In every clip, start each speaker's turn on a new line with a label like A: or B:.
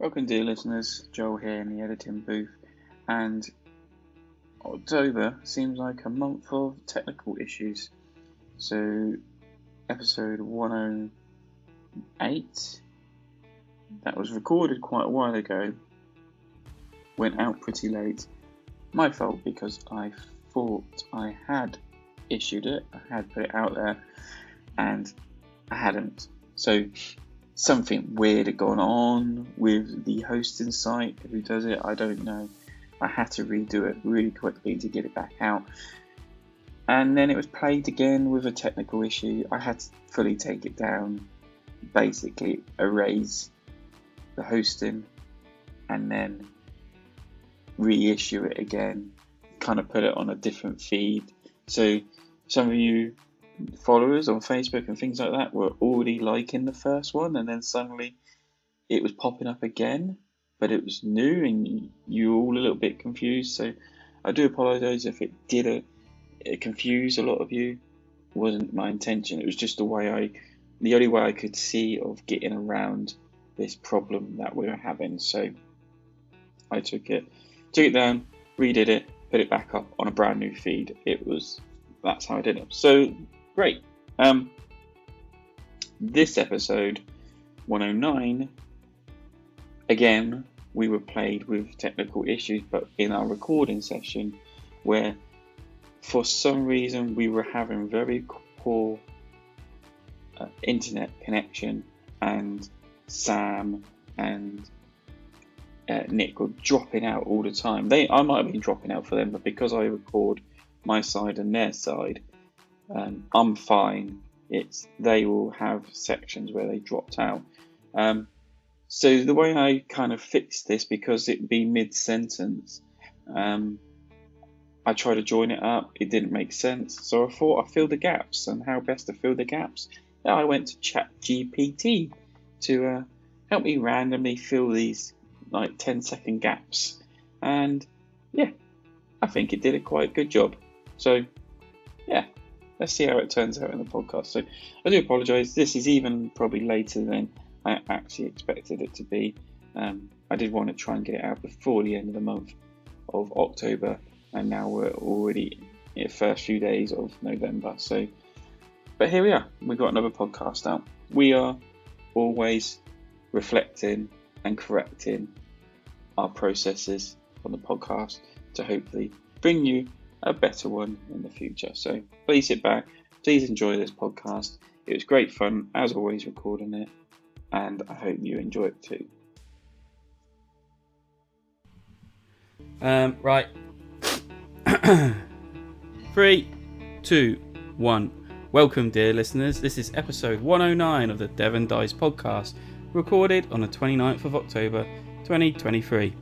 A: Welcome, dear listeners. Joel here in the editing booth, and October seems like a month of technical issues. So, episode 108, that was recorded quite a while ago, went out pretty late. My fault, because I thought I had issued it, I had put it out there, and I hadn't. So, something weird had gone on with the hosting site. Who does it? I don't know. I had to redo it really quickly to get it back out. And then it was plagued again with a technical issue. I had to fully take it down, basically erase the hosting, and then reissue it again, kind of put it on a different feed. So some of you followers on Facebook and things like that were already liking the first one, and then suddenly it was popping up again, but it was new and you were all a little bit confused. So I do apologise if it did confuse a lot of you. It wasn't my intention. It was just the only way I could see of getting around this problem that we were having. So I took it down, redid it, put it back up on a brand new feed. That's how I did it. So great. This episode 109, again, we were plagued with technical issues, but in our recording session, where for some reason we were having very poor internet connection, and Sam and Nick were dropping out all the time. I might have been dropping out for them, but because I record my side and their side, I'm fine. They will have sections where they dropped out. So the way I kind of fixed this, because it'd be mid-sentence, I tried to join it up. It didn't make sense. So I thought I'd fill the gaps. And how best to fill the gaps? Now I went to ChatGPT to help me randomly fill these like 10-second gaps. And yeah, I think it did a quite good job. So yeah, let's see how it turns out in the podcast. So I do apologise. This is even probably later than I actually expected it to be. I did want to try and get it out before the end of the month of October, and now we're already in the first few days of November. So, but here we are. We've got another podcast out. We are always reflecting and correcting our processes on the podcast to hopefully bring you a better one in the future. So please sit back, please enjoy this podcast. It was great fun, as always, recording it, and I hope you enjoy it too.
B: Right. 3, 2, 1. Welcome, dear listeners. This is episode 109 of the Devon Dice podcast, recorded on the 29th of October 2023.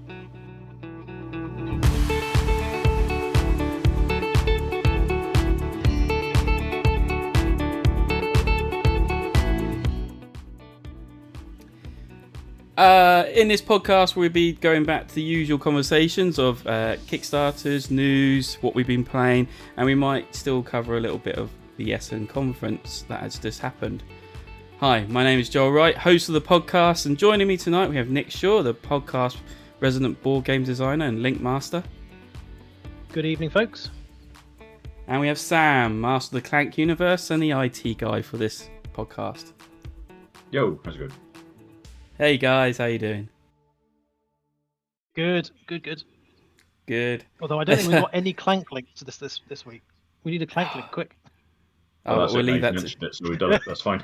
B: In this podcast, we'll be going back to the usual conversations of Kickstarters, news, what we've been playing, and we might still cover a little bit of the Essen conference that has just happened. Hi, my name is Joel Wright, host of the podcast, and joining me tonight we have Nick Shaw, the podcast resident board game designer and link master.
C: Good evening, folks.
B: And we have Sam, master of the Clank universe and the IT guy for this podcast.
D: Yo, how's it going?
B: Hey guys, how you doing?
C: Good. Although I don't think we've got any Clank links to this week. We need a Clank link, quick.
B: We'll leave that
D: to... it, so we've done it. That's fine.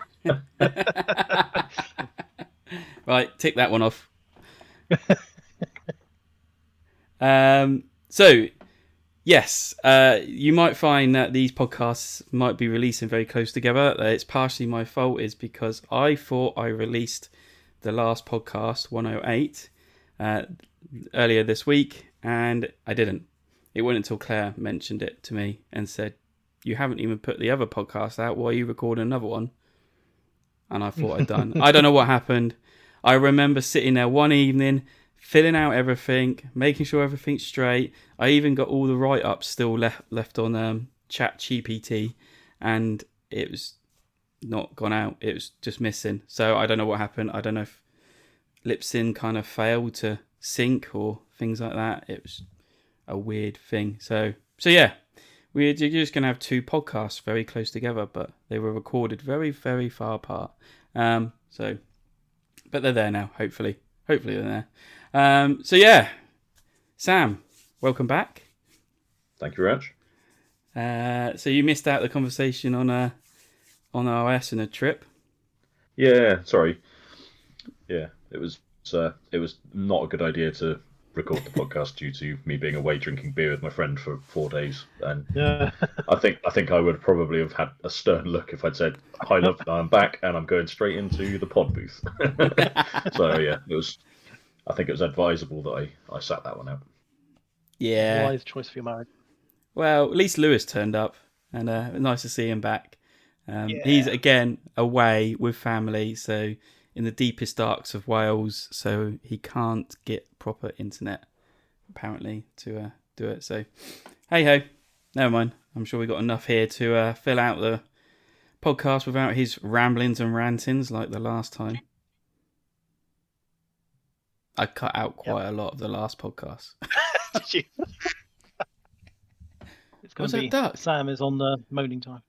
B: Right, tick that one off. So, yes, you might find that these podcasts might be releasing very close together. It's partially my fault, is because I thought I released the last podcast, 108, earlier this week, and I didn't. It wasn't until Claire mentioned it to me and said, "You haven't even put the other podcast out. Why are you recording another one?" And I thought I'd done. I don't know what happened. I remember sitting there one evening, filling out everything, making sure everything's straight. I even got all the write-ups still left on ChatGPT, and it was not gone out. It was just missing. So I don't know what happened. I don't know if Lipsin kind of failed to sync or things like that. It was a weird thing. So yeah, we're just going to have 2 podcasts very close together, but they were recorded very, very far apart. But they're there now, hopefully. Hopefully they're there. So yeah, Sam, welcome back.
D: Thank you very much.
B: So you missed out the conversation on iOS and a trip.
D: Yeah, sorry. Yeah, it was not a good idea to record the podcast due to me being away drinking beer with my friend for 4 days, and
C: Yeah.
D: I think I would probably have had a stern look if I'd said, "Hi, love, I'm back and I'm going straight into the pod booth." So yeah, I think it was advisable that I sat that one out.
B: Yeah.
C: Wise choice for your marriage.
B: Well, at least Lewis turned up, and nice to see him back.
C: Yeah.
B: He's again away with family, so in the deepest darks of Wales, so he can't get proper internet apparently to do it. So hey ho, never mind. I'm sure we got enough here to fill out the podcast without his ramblings and rantings like the last time. I cut out quite a lot of the last podcast.
C: Did you? It's going
B: Was
C: to
B: that
C: be
B: duck?
C: Sam is on the moaning time.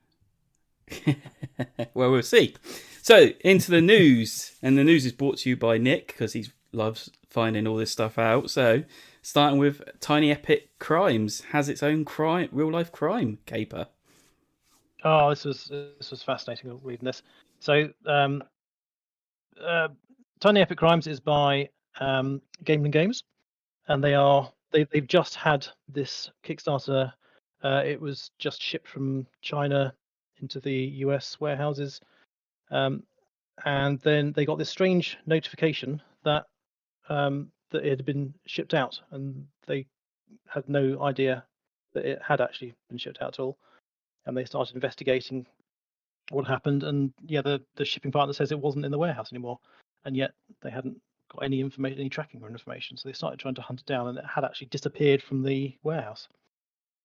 B: Well, we'll see. So, into the news. And the news is brought to you by Nick, because he loves finding all this stuff out. So, starting with Tiny Epic Crimes has its own real-life crime caper.
C: Oh, this was fascinating reading this. So, Tiny Epic Crimes is by Gamelyn Games, and they've just had this Kickstarter. It was just shipped from China into the US warehouses, and then they got this strange notification that that it had been shipped out, and they had no idea that it had actually been shipped out at all. And they started investigating what happened, and yeah, the shipping partner says it wasn't in the warehouse anymore, and yet they hadn't got any information, any tracking or information. So they started trying to hunt it down, and it had actually disappeared from the warehouse.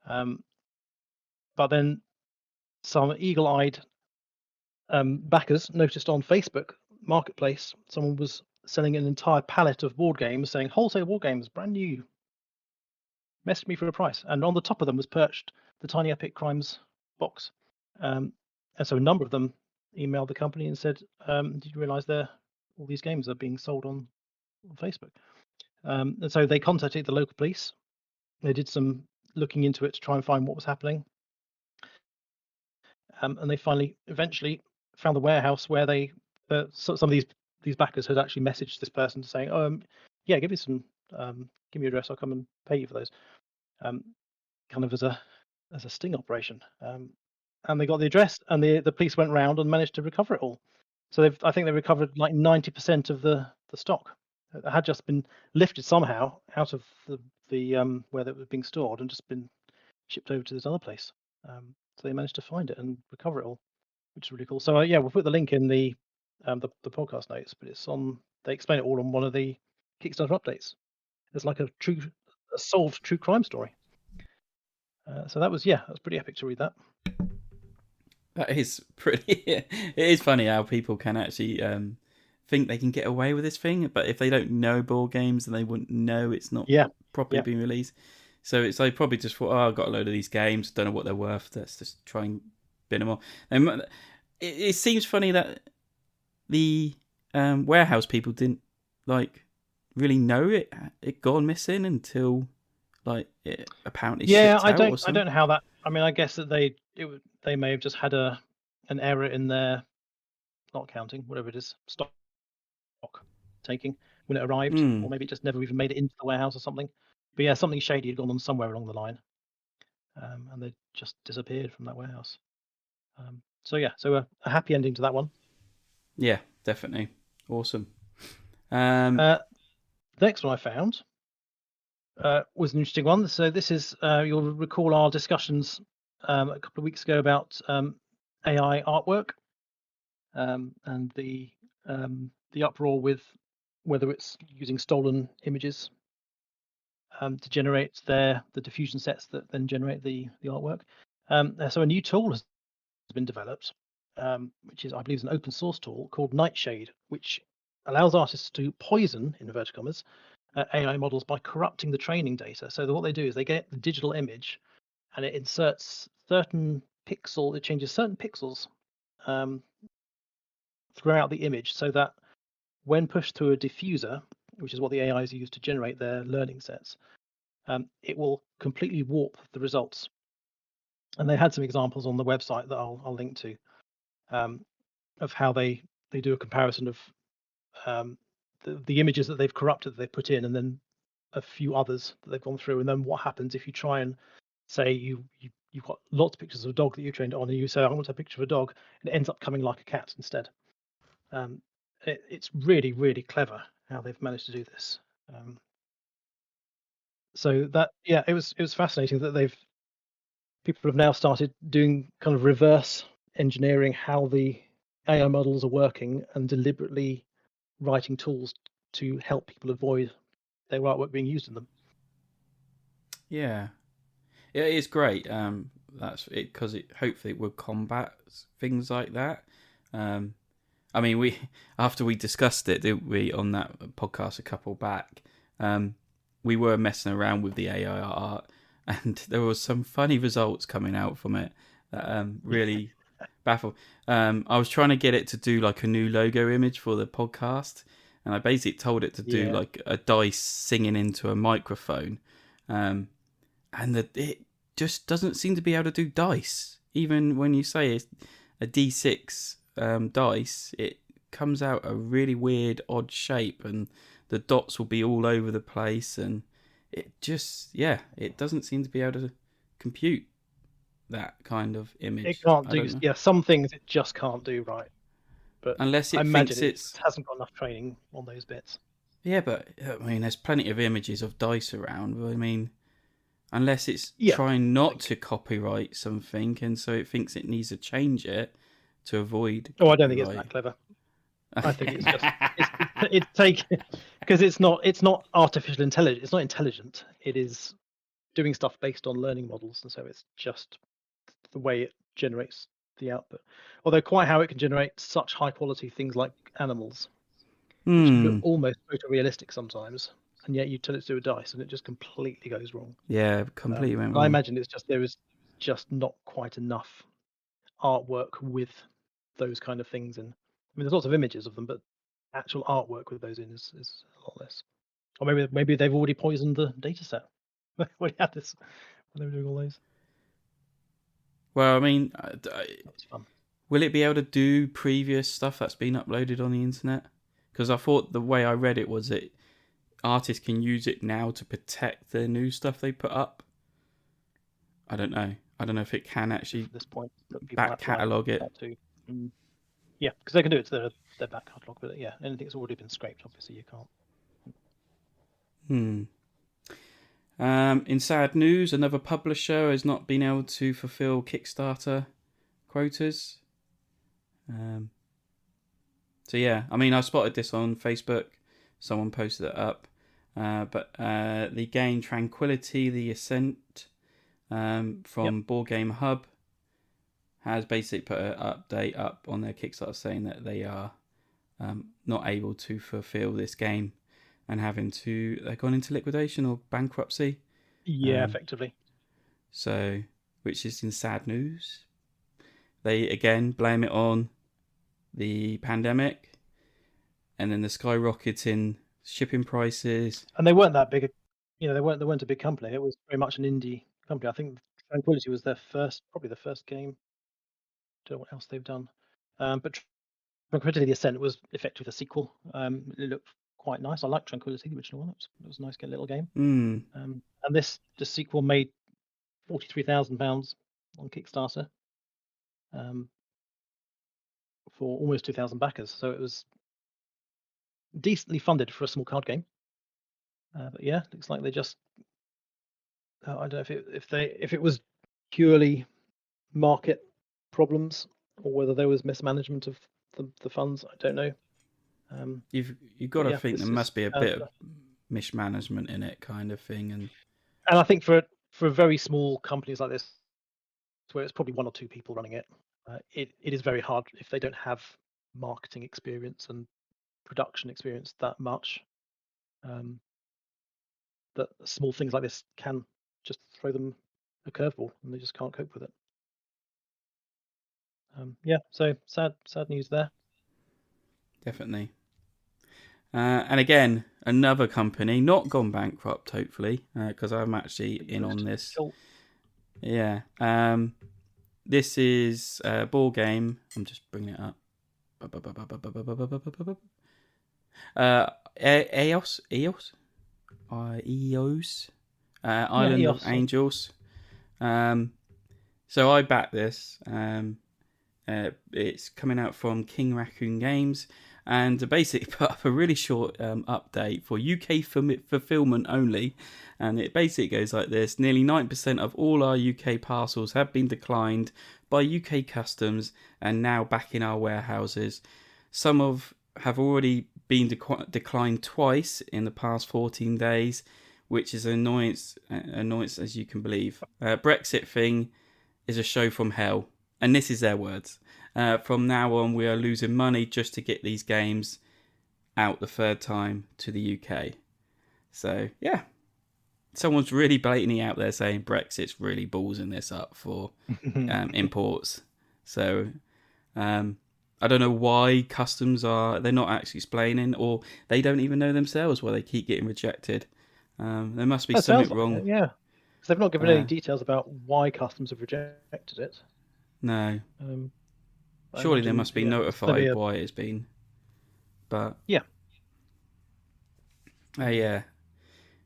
C: But then some eagle-eyed backers noticed on Facebook Marketplace someone was selling an entire pallet of board games, saying wholesale board games, brand new, messaged me for a price, and on the top of them was perched the Tiny Epic Crimes box. And so a number of them emailed the company and said, did you realize all these games are being sold on Facebook? And so they contacted the local police. They did some looking into it to try and find what was happening. And they eventually found the warehouse where some of these backers had actually messaged this person saying, yeah, give me your address, I'll come and pay you for those. Kind of as a sting operation. And they got the address, and the police went round and managed to recover it all. So I think they recovered like 90% of the stock. It had just been lifted somehow out of the where it was being stored and just been shipped over to this other place. So they managed to find it and recover it all, which is really cool. So yeah, we'll put the link in the podcast notes, but it's on. They explain it all on one of the Kickstarter updates. It's like a solved true crime story. So that was pretty epic to read that.
B: That is pretty. It is funny how people can actually think they can get away with this thing, but if they don't know board games, then they wouldn't know it's not properly being released. So it's like probably just thought, I've got a load of these games, don't know what they're worth. Let's just try and bin them all. And it seems funny that the warehouse people didn't really know it gone missing until it apparently shipped out or something.
C: I don't know how that. I mean, I guess that they may have just had an error in their not counting, whatever it is, stock taking when it arrived, or maybe it just never even made it into the warehouse or something. But yeah, something shady had gone on somewhere along the line, and they just disappeared from that warehouse. So a happy ending to that one.
B: Yeah, definitely. Awesome.
C: The next one I found was an interesting one. So this is, you'll recall our discussions a couple of weeks ago about AI artwork and the uproar with whether it's using stolen images to generate the diffusion sets that then generate the artwork. So a new tool has been developed, which is, I believe, is an open source tool called Nightshade, which allows artists to poison, in inverted commas, AI models by corrupting the training data. So what they do is they get the digital image, and it inserts certain pixel. It changes certain pixels throughout the image, so that when pushed through a diffuser, which is what the AIs use to generate their learning sets, it will completely warp the results. And they had some examples on the website that I'll link to, of how they do a comparison of the images that they've corrupted that they put in, and then a few others that they've gone through, and then what happens if you try and say you've got lots of pictures of a dog that you trained on, and you say I want a picture of a dog, and it ends up coming like a cat instead. It's really, really clever how they've managed to do this. So that, yeah, it was fascinating that people have now started doing kind of reverse engineering how the AI models are working, and deliberately writing tools to help people avoid their artwork being used in them.
B: Yeah, it is great. That's it, because hopefully it will combat things like that. I mean, after we discussed it, didn't we, on that podcast a couple back, we were messing around with the AI art, and there was some funny results coming out from it that really baffled. I was trying to get it to do like a new logo image for the podcast, and I basically told it to do like a dice singing into a microphone, and it just doesn't seem to be able to do dice. Even when you say it's a D6 dice, it comes out a really weird, odd shape, and the dots will be all over the place, and it just, it doesn't seem to be able to compute that kind of image.
C: It can't do, some things it just can't do right. But
B: unless
C: I
B: thinks
C: imagine it hasn't got enough training on those bits.
B: Yeah, but I mean, there's plenty of images of dice around. But I mean, unless it's trying not to copyright something, and so it thinks it needs to change it to avoid.
C: Oh, I don't think it's that clever. I think it's just it's taking, because it's not artificial intelligence. It's not intelligent. It is doing stuff based on learning models, and so it's just the way it generates the output. Although quite how it can generate such high quality things like animals, which look almost photorealistic sometimes, and yet you tell it to do a dice and it just completely goes wrong.
B: Yeah, completely went wrong.
C: I imagine it's just there is just not quite enough artwork with those kind of things in. I mean, there's lots of images of them, but actual artwork with those in is a lot less. Or maybe they've already poisoned the data set. When they were doing all those.
B: Well, I mean,
C: that's fun.
B: Will it be able to do previous stuff that's been uploaded on the internet? Because I thought the way I read it was that artists can use it now to protect their new stuff they put up. I don't know. I don't know if it can actually
C: at this point
B: back catalogue it.
C: Yeah, because they can do it to their back catalogue, but yeah, anything that's already been scraped, obviously you can't.
B: In sad news, another publisher has not been able to fulfill Kickstarter quotas. So yeah, I mean, I spotted this on Facebook. Someone posted it up. But the game Tranquillity, the Ascent from Boardgame Hub has basically put an update up on their Kickstarter saying that they are not able to fulfill this game and they're gone into liquidation or bankruptcy.
C: Yeah, effectively.
B: So, which is in sad news. They again blame it on the pandemic, and then the skyrocketing shipping prices.
C: And they weren't that big. They weren't a big company. It was very much an indie company. I think Tranquillity was probably the first game. Don't know what else they've done. But Tranquillity: The Ascent was effectively the sequel. It looked quite nice. I liked Tranquillity, the original one. It was a nice little game. And the sequel made £43,000 on Kickstarter for almost 2,000 backers. So it was decently funded for a small card game. But yeah, looks like they just. I don't know if it was purely market problems or whether there was mismanagement of the funds. I don't know.
B: You've got to think there must be a bit of mismanagement in it, kind of thing, and
C: I think for very small companies like this, where it's probably one or two people running it, it is very hard if they don't have marketing experience and production experience that much, that small things like this can just throw them a curveball, and they just can't cope with it. So sad news there.
B: Definitely. And again, another company not gone bankrupt, hopefully, because I'm actually in on this. Yeah. This is Boardgame. I'm just bringing it up. EOS Island of Angels. So I backed this. It's coming out from King Raccoon Games, and basically put up a really short update for UK fulfillment only, and it basically goes like this: nearly 90% of all our UK parcels have been declined by UK customs and now back in our warehouses. Some have already been declined twice in the past 14 days, which is annoyance as you can believe. Brexit thing is a show from hell. And this is their words. From now on, we are losing money just to get these games out the third time to the UK. So, yeah. Someone's really blatantly out there saying Brexit's really ballsing this up for imports. So, I don't know why customs they're not actually explaining, or they don't even know themselves why they keep getting rejected. There must be something wrong.
C: Yeah. Because they've not given any details about why customs have rejected it.
B: No. Surely they must be notified why it's been. But
C: yeah.
B: Yeah.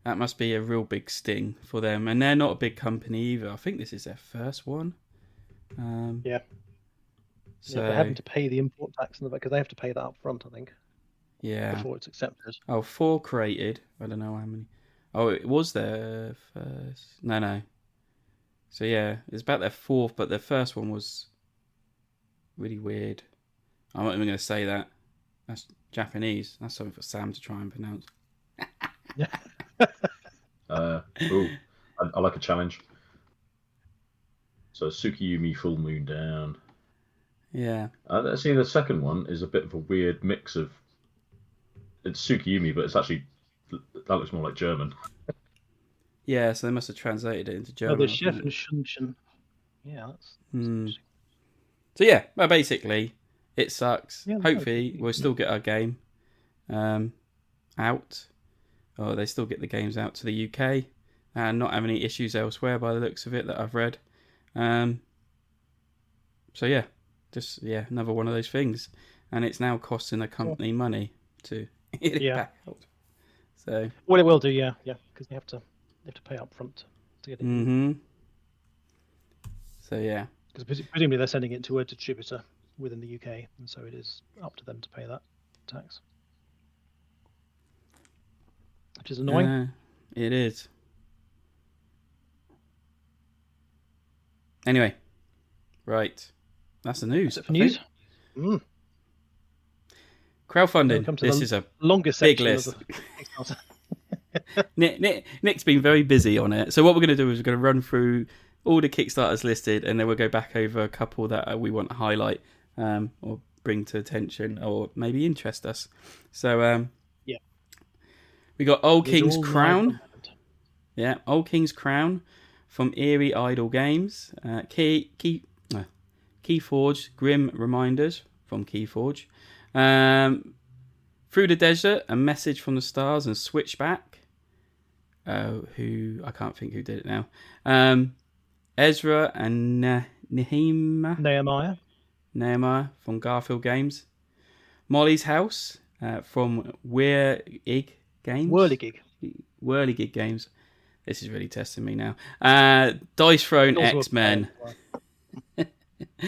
B: That must be a real big sting for them. And they're not a big company either. I think this is their first one.
C: Yeah.
B: So
C: they're having to pay the import tax because they have to pay that up front, I think.
B: Yeah.
C: Before it's accepted.
B: 4 created. I don't know how many. Oh, it was their first. No. So yeah, it's about their 4th, but their first one was really weird. I'm not even going to say that. That's Japanese. That's something for Sam to try and pronounce.
D: I like a challenge. So Tsukiyumi Full Moon Down.
B: Yeah.
D: See, the second one is a bit of a weird mix of. It's Tsukiyumi, but it's actually that looks more like German.
B: Yeah, so they must have translated it into German.
C: The chef and Shunshin. Yeah, that's interesting.
B: So yeah, well, basically, it sucks. Yeah, hopefully, we'll still get our game out. Or they still get the games out to the UK. And not have any issues elsewhere by the looks of it that I've read. So yeah, just another one of those things. And it's now costing the company money to get it back out. So
C: well, it will do, because they have to pay up front to get it.
B: Mm-hmm. So yeah,
C: because presumably they're sending it to a distributor within the UK, and so it is up to them to pay that tax, which is annoying.
B: It is. Anyway, right, that's the news.
C: That's it for news.
B: Crowdfunding. This is a
C: longest
B: big list. Nick's been very busy on it. So what we're going to do is we're going to run through all the Kickstarters listed, and then we'll go back over a couple that we want to highlight or bring to attention or maybe interest us. So we got Old King's Crown. Yeah, Old King's Crown from Eerie Idle Games. Keyforge Grim Reminders from Keyforge. Through the Desert, A Message from the Stars, and Switchback. Who I can't think who did it now. Ezra and Nehemiah from Garphil Games. Molly's House from Wherlegig Games. Wherlegig Games. This is really testing me now. Dice Throne X-Men.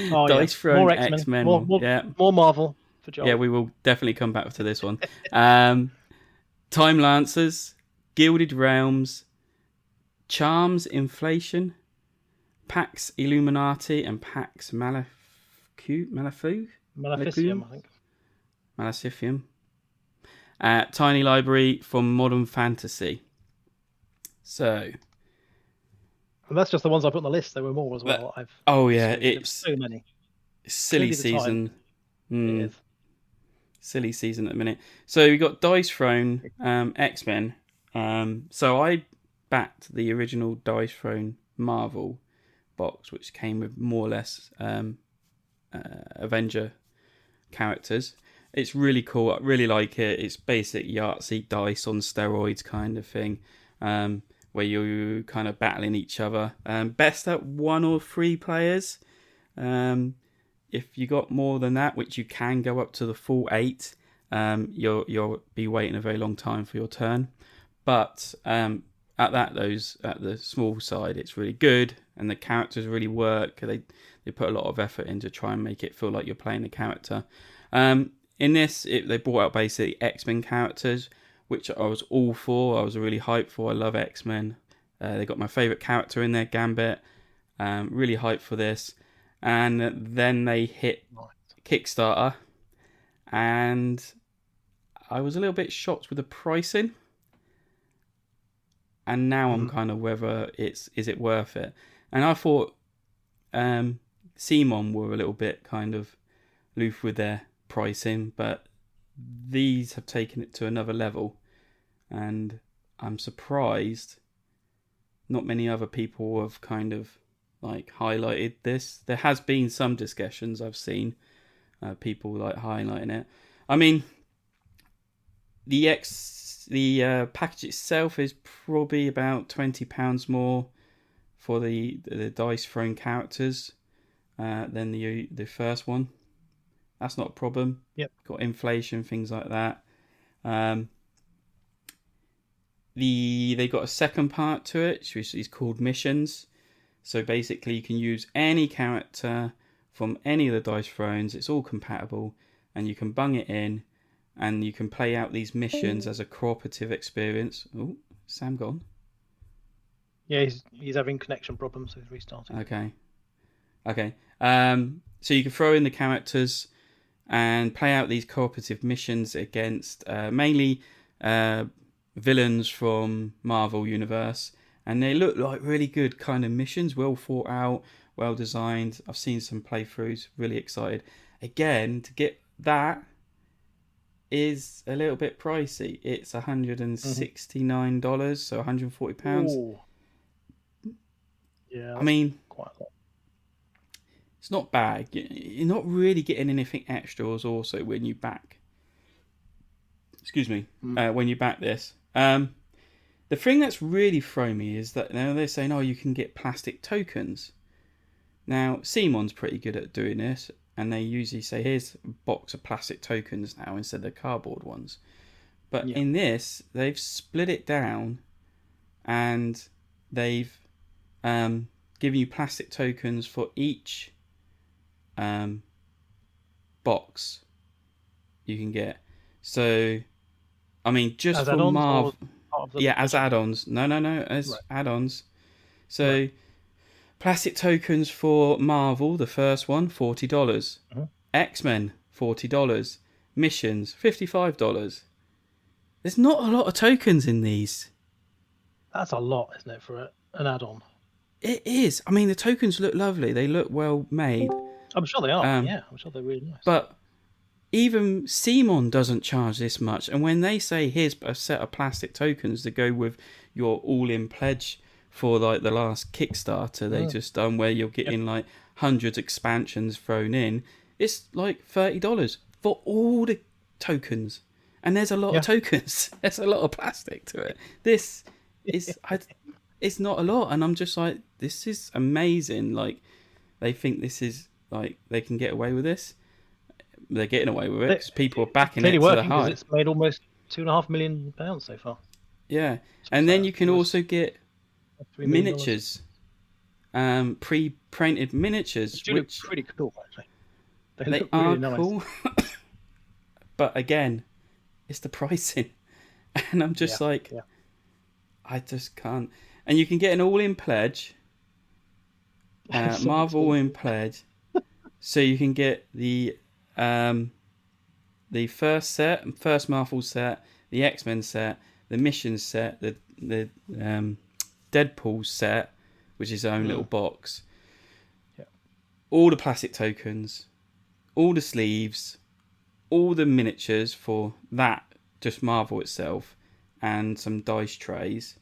B: Dice Throne X-Men.
C: More Marvel for Joel.
B: Yeah, we will definitely come back to this one. Time Lancers, Gilded Realms, Charms Inflation, Pax Illuminati, and Pax Maleficium,
C: I think.
B: Maleficium. Tiny Library from Modern Fantasy. So,
C: and that's just the ones I put on the list. There were more as well.
B: It's
C: so many.
B: Silly season.
C: It is.
B: silly season at the minute. So we got Dice Throne, X-Men. So I backed the original Dice Throne Marvel box, which came with more or less Avenger characters. It's really cool. I really like it. It's basic Yahtzee dice on steroids kind of thing, where you kind of battling each other. Best at 1 or 3 players. If you got more than that, which you can go up to the full 8, you'll be waiting a very long time for your turn. But at the small side, it's really good, and the characters really work. They put a lot of effort in to try and make it feel like you're playing a character. In this, they brought out basically X-Men characters, which I was all for. I was really hyped for. I love X-Men. They got my favourite character in there, Gambit. Really hyped for this. And then they hit Kickstarter, and I was a little bit shocked with the pricing. And now I'm kind of whether is it worth it. And I thought Simon were a little bit kind of loose with their pricing, but these have taken it to another level, and I'm surprised not many other people have kind of like highlighted this. There has been some discussions I've seen, people like highlighting it. I mean, the package itself is probably about £20 more for the Dice Throne characters than the first one. That's not a problem.
C: Yep.
B: Got inflation, things like that. They got a second part to it, which is called missions. So basically, you can use any character from any of the Dice Thrones. It's all compatible, and you can bung it in, and you can play out these missions as a cooperative experience. Oh, Sam gone.
C: Yeah, he's having connection problems, so he's restarting.
B: Okay. So you can throw in the characters and play out these cooperative missions against mainly villains from Marvel Universe, and they look like really good kind of missions, well thought out, well designed. I've seen some playthroughs, really excited. Again, to get that is a little bit pricey. It's $169, so £140.
C: Ooh. Yeah,
B: I mean,
C: quite a lot.
B: It's not bad. You're not really getting anything extra also when you back. Excuse me. When you back this. The thing that's really thrown me is that now they're saying, you can get plastic tokens. Now, Simon's pretty good at doing this, and they usually say, here's a box of plastic tokens now instead of cardboard ones. But in this, they've split it down, and they've given you plastic tokens for each box you can get. So, I mean, just
C: as
B: for Marvel,
C: as
B: add-ons. No, as add-ons. So, plastic tokens for Marvel, the first one, $40. X-Men, $40. Missions, $55. There's not a lot of tokens in these.
C: That's a lot, isn't it, for an add-on?
B: It is. I mean, the tokens look lovely. They look well made.
C: I'm sure they are. I'm sure they're really nice.
B: But even Simon doesn't charge this much. And when they say, here's a set of plastic tokens to go with your all-in pledge for like the last Kickstarter they just done, where you're getting like hundreds of expansions thrown in, it's like $30 for all the tokens. And there's a lot of tokens. There's a lot of plastic to it. This is... it's not a lot. And I'm just like, this is amazing. Like, they think this is... like they can get away with this. They're getting away with it because people are backing it to the high.
C: It's made almost £2.5 million so far.
B: Yeah, and then you can also get miniatures, pre-printed miniatures, which
C: pretty cool actually.
B: They
C: look
B: are
C: really nice.
B: cool. But again, it's the pricing, and I'm just I just can't. And you can get an all-in pledge. Marvel in pledge, so you can get the first Marvel set, the X-Men set, the Mission set, the Deadpool set, which is its own little box. Yeah. All the plastic tokens, all the sleeves, all the miniatures for that, just Marvel itself, and some dice trays,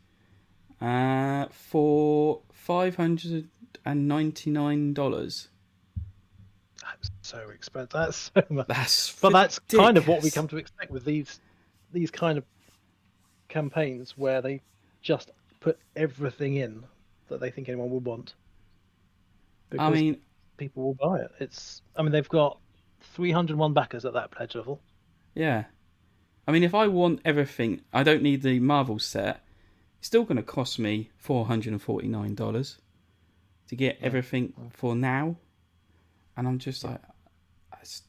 B: for $599.
C: That's so expensive. That's so much.
B: That's
C: that's kind of what we
B: ridiculous.
C: come to expect with these kind of campaigns where they just put everything in that they think anyone would want.
B: I mean,
C: people will buy it. They've got 301 backers at that pledge level.
B: yeah. I mean, if I want everything, I don't need the Marvel set. It's still going to cost me $449 to get everything for now. And I'm just like, that's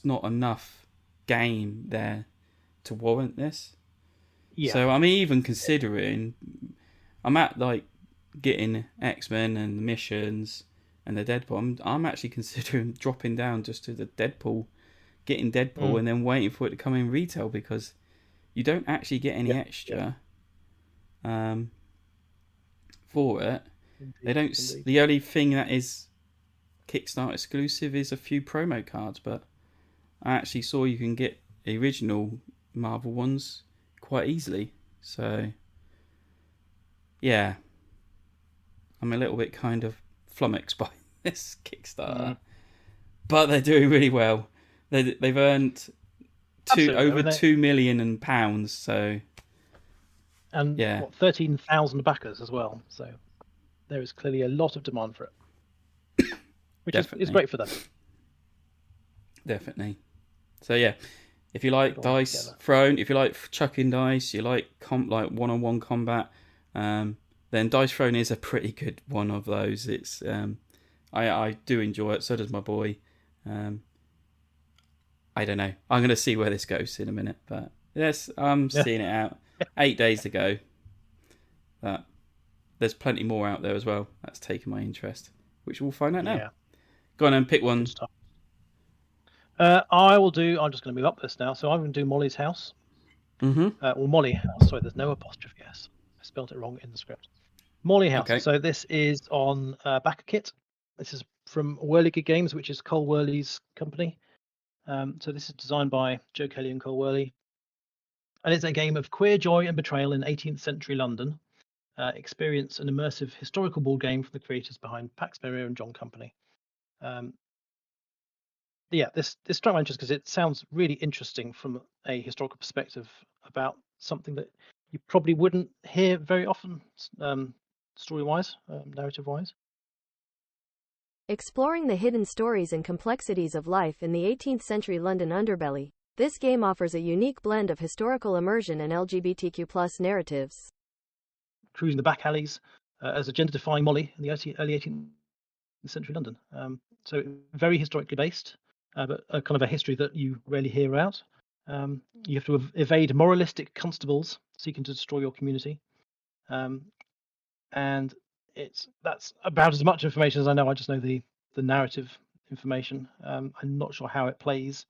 B: not enough game there to warrant this.
C: Yeah.
B: So I'm even considering, I'm at like getting X-Men and the missions and the Deadpool. I'm actually considering dropping down just to the Deadpool, getting Deadpool, and then waiting for it to come in retail, because you don't actually get any extra for it.
C: Indeed,
B: They don't.
C: indeed.
B: The only thing that is Kickstarter exclusive is a few promo cards, but I actually saw you can get the original Marvel ones quite easily. So yeah, I'm a little bit kind of flummoxed by this Kickstarter, but they're doing really well. They've earned over £2 million, so
C: and
B: yeah,
C: 13,000 backers as well. So there is clearly a lot of demand for it, which is great for them.
B: Definitely. So yeah, if you like dice
C: together.
B: thrown, if you like chucking dice, you like like one-on-one combat, then Dice Throne is a pretty good one of those. It's I do enjoy it. So does my boy. I don't know. I'm going to see where this goes in a minute, but yes, I'm seeing it out. 8 days to go. But there's plenty more out there as well. That's taken my interest, which we'll find out now.
C: Yeah.
B: Go on and pick one.
C: I will do. I'm just going to move up this now. So I'm going to do Molly's House. Or Molly House. Sorry, there's no apostrophe S. I spelled it wrong in the script. Molly House.
B: Okay.
C: So this is on backer kit. This is from Wherlegig Games, which is Cole Worley's company. So this is designed by Joe Kelly and Cole Worley. And it's a game of queer joy and betrayal in 18th century London. Experience an immersive historical board game from the creators behind Pax Berrier and John Company. This struck my interest because it sounds really interesting from a historical perspective about something that you probably wouldn't hear very often, story-wise, narrative-wise.
E: Exploring the hidden stories and complexities of life in the 18th century London underbelly, this game offers a unique blend of historical immersion and LGBTQ+ narratives.
C: Cruising the back alleys as a gender-defying Molly in the early 18th century London. So very historically based, but a kind of a history that you rarely hear out. You have to evade moralistic constables seeking to destroy your community. And that's about as much information as I know. I just know the narrative information. I'm not sure how it plays,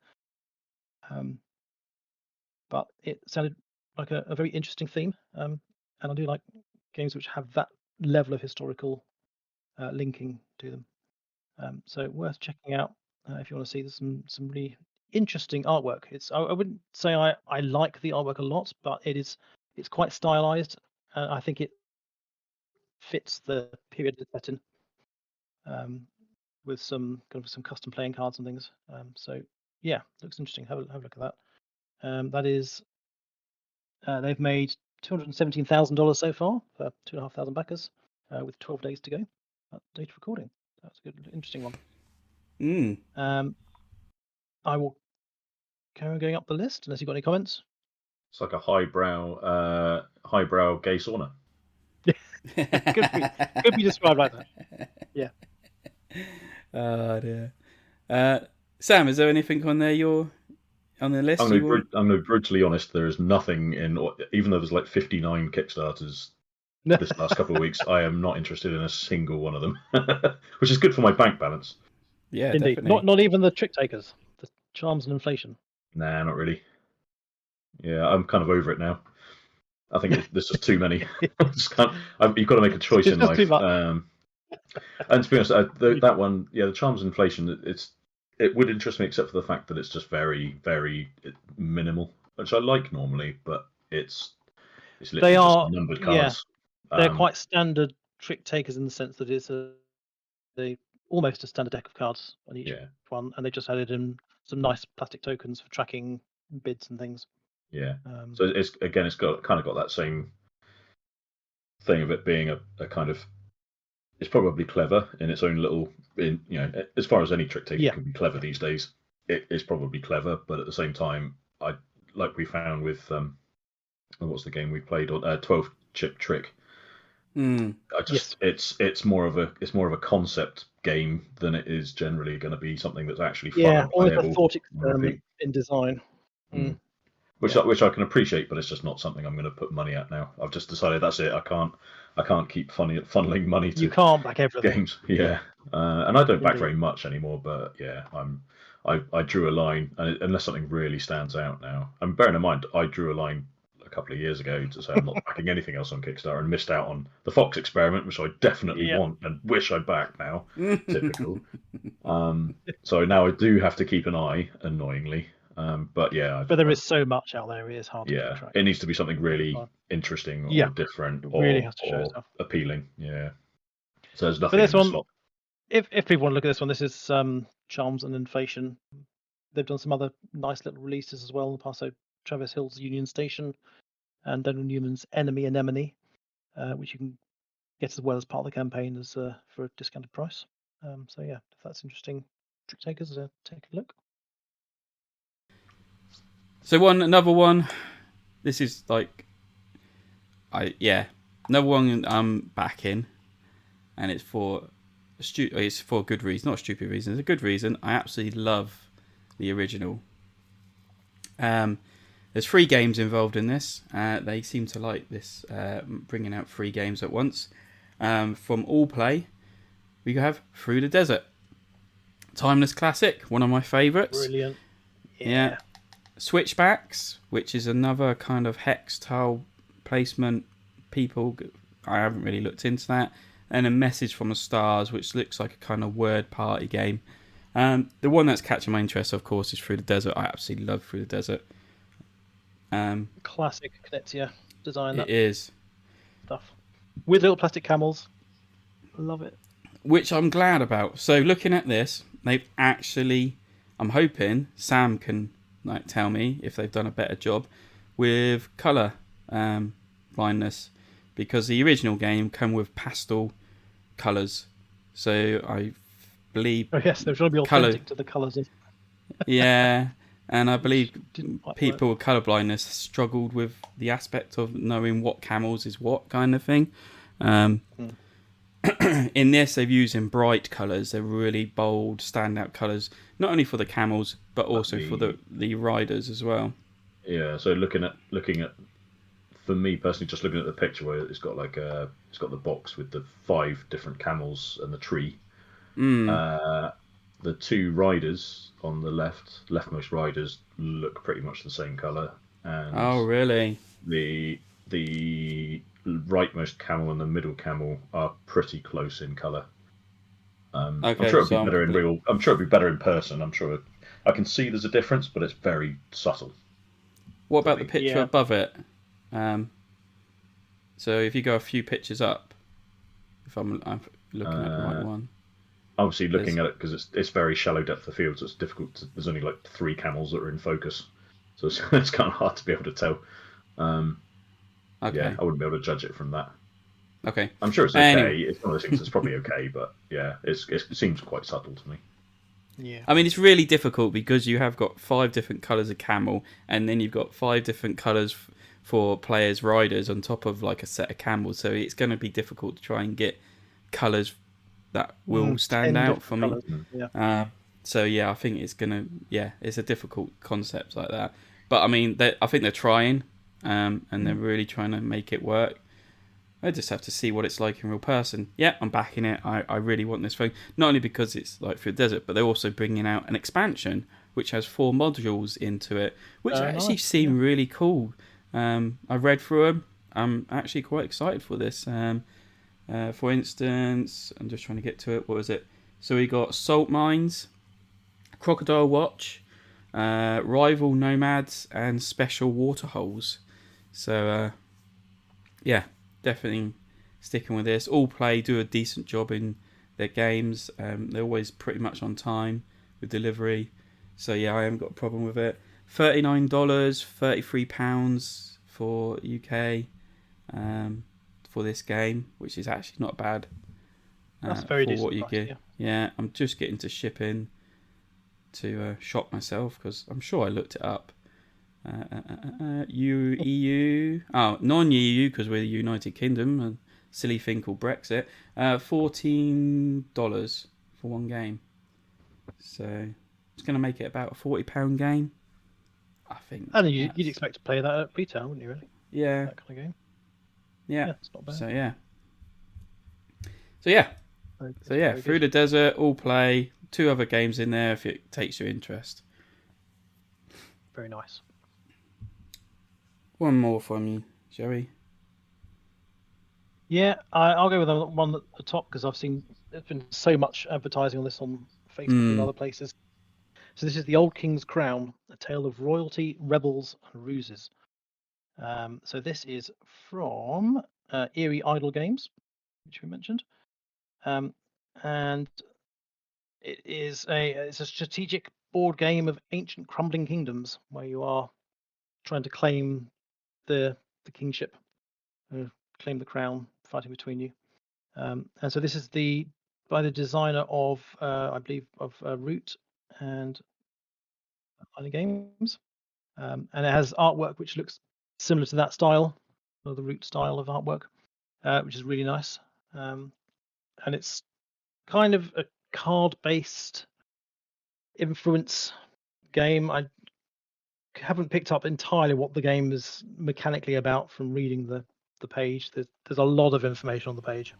C: but it sounded like a very interesting theme. And I do like games which have that level of historical linking to them. So worth checking out if you want to see. There's some really interesting artwork. I wouldn't say I like the artwork a lot, but it's quite stylized. I think it fits the period it's set in, with some custom playing cards and things. So yeah, looks interesting. Have a look at that. That is, they've made $217,000 so far for 2,500 backers, with 12 days to go. Date of recording. That's a good, interesting one. I will carry on going up the list unless you've got any comments.
D: It's like a highbrow gay sauna.
C: could be described like that. Yeah.
B: Oh dear. Sam, is there anything on there you're on the list?
D: I'm going to be brutally honest. There is nothing in, even though there's like 59 Kickstarters this last couple of weeks. I am not interested in a single one of them, which is good for my bank balance.
B: Yeah,
C: indeed.
B: definitely.
C: Not even the trick takers, the charms and inflation.
D: Nah, not really. Yeah, I'm kind of over it now. I think there's just too many. You've got to make a choice in life. And to be honest, that one, the charms and inflation, it would interest me, except for the fact that it's just very, very minimal, which I like normally, but it's literally just numbered cards.
C: They're quite standard trick takers in the sense that it's almost a standard deck of cards on each one, and they just added in some nice plastic tokens for tracking bids and things.
D: Yeah. So it's got that same thing of it being a kind of, it's probably clever in its own little, as far as any trick taker can be clever these days, it is probably clever, but at the same time, like we found with what's the game we played on 12 chip trick. It's more of a concept game than it is generally going to be something that's actually fun and playable.
C: Almost a thought experiment in design.
D: Which I can appreciate, but it's just not something I'm going to put money at now. I've just decided that's it. I can't keep funneling money to
C: you can't back everything.
D: Games. Yeah, and I don't back very much anymore. But yeah, I drew a line unless something really stands out now. And bearing in mind, I drew a line a couple of years ago to say I'm not backing anything else on Kickstarter, and missed out on the Fox experiment, which I definitely want and wish I'd backed now. Typical. So now I do have to keep an eye, annoyingly. But there
C: is so much out there; it is hard to keep track.
D: It needs to be something really interesting or different, or
C: really has to show itself.
D: Appealing. Yeah. So there's nothing.
C: But this one, if people want to look at this one, this is Charms and Inflation. They've done some other nice little releases as well in the past. So Travis Hill's Union Station and Daniel Newman's Enemy Anemone, which you can get as well as part of the campaign as for a discounted price. So yeah, if that's interesting, trick takers, take a look.
B: So another one. This is like, another one I'm backing, and it's for a good reason, not a stupid reason. It's a good reason. I absolutely love the original. There's 3 games involved in this. They seem to like this, bringing out 3 games at once. From All Play, we have Through the Desert. Timeless classic, one of my favourites.
C: Brilliant.
B: Yeah. Switchbacks, which is another kind of hex tile placement. I haven't really looked into that. And A Message from the Stars, which looks like a kind of word party game. The one that's catching my interest, of course, is Through the Desert. I absolutely love Through the Desert.
C: Classic Knizia design.
B: It is.
C: Stuff. With little plastic camels. Love it.
B: Which I'm glad about. So looking at this, they've actually, I'm hoping Sam can tell me if they've done a better job with colour blindness, because the original game came with pastel colours. So I believe
C: they're trying to be authentic to the colours.
B: Yeah, and I believe people with colour blindness struggled with the aspect of knowing what camels is what kind of thing. In this, they've used in bright colours. They're really bold, standout colours, not only for the camels but also for the riders as well.
D: Yeah. So looking at, for me personally, just looking at the picture where it's got it's got the box with the 5 different camels and the tree. The 2 riders on the leftmost riders look pretty much the same colour. And
B: oh, really?
D: The rightmost camel and the middle camel are pretty close in colour. I'm sure it'd be better in real. I'm sure it'd be better in person. I'm sure I can see there's a difference, but it's very subtle.
B: What about the picture above it? So if you go a few pictures up, if I'm looking at the right one.
D: Obviously, looking at it because it's very shallow depth of field, so it's difficult. There's only 3 camels that are in focus, so it's kind of hard to be able to tell.
B: Okay.
D: Yeah, I wouldn't be able to judge it from that.
B: Okay.
D: I'm sure it's okay. Anyway. It's one of those things that's probably okay, but yeah, it seems quite subtle to me.
C: Yeah.
B: I mean, it's really difficult because you have got 5 different colours of camel, and then you've got 5 different colours for players' riders on top of a set of camels. So it's going to be difficult to try and get colours that will stand out for me.
C: Yeah.
B: So yeah, I think it's it's a difficult concept like that. But I mean, I think they're trying, and they're really trying to make it work. I just have to see what it's like in real person. Yeah, I'm backing it. I really want this thing. Not only because it's Through the Desert, but they're also bringing out an expansion which has 4 modules into it, which actually seem really cool. I've read through them. I'm actually quite excited for this. For instance, I'm just trying to get to it. What was it? So we got Salt Mines, Crocodile Watch, Rival Nomads, and Special Waterholes. So, yeah, definitely sticking with this. All Play do a decent job in their games. They're always pretty much on time with delivery. So, yeah, I haven't got a problem with it. $39, £33 for UK for this game, which is actually not bad.
C: That's very
B: for
C: decent
B: what you
C: price,
B: get. Yeah, I'm just getting to shipping to shock myself because I'm sure I looked it up. EU, non-EU because we're the United Kingdom, a silly thing called Brexit. $14 for one game, so it's going to make it about a £40 game, I think.
C: And you'd expect to play that at retail, wouldn't you? Really?
B: Yeah,
C: That kind of game.
B: yeah,
C: It's not bad.
B: So yeah, Through the Desert, All Play, 2 other games in there if it takes your interest.
C: Very nice.
B: One more from you, Joey.
C: Yeah, I'll go with the one at the top because I've seen there's been so much advertising on this on Facebook and other places. So this is The Old King's Crown, a tale of royalty, rebels, and ruses. So this is from Eerie Idle Games, which we mentioned, and it's a strategic board game of ancient crumbling kingdoms where you are trying to claim the kingship, claim the crown, fighting between you. And so this is by the designer of I believe of Root and other games, and it has artwork which looks similar to that style, or the Root style of artwork, which is really nice. And it's kind of a card-based influence game. I haven't picked up entirely what the game is mechanically about from reading the page. There's a lot of information on the page,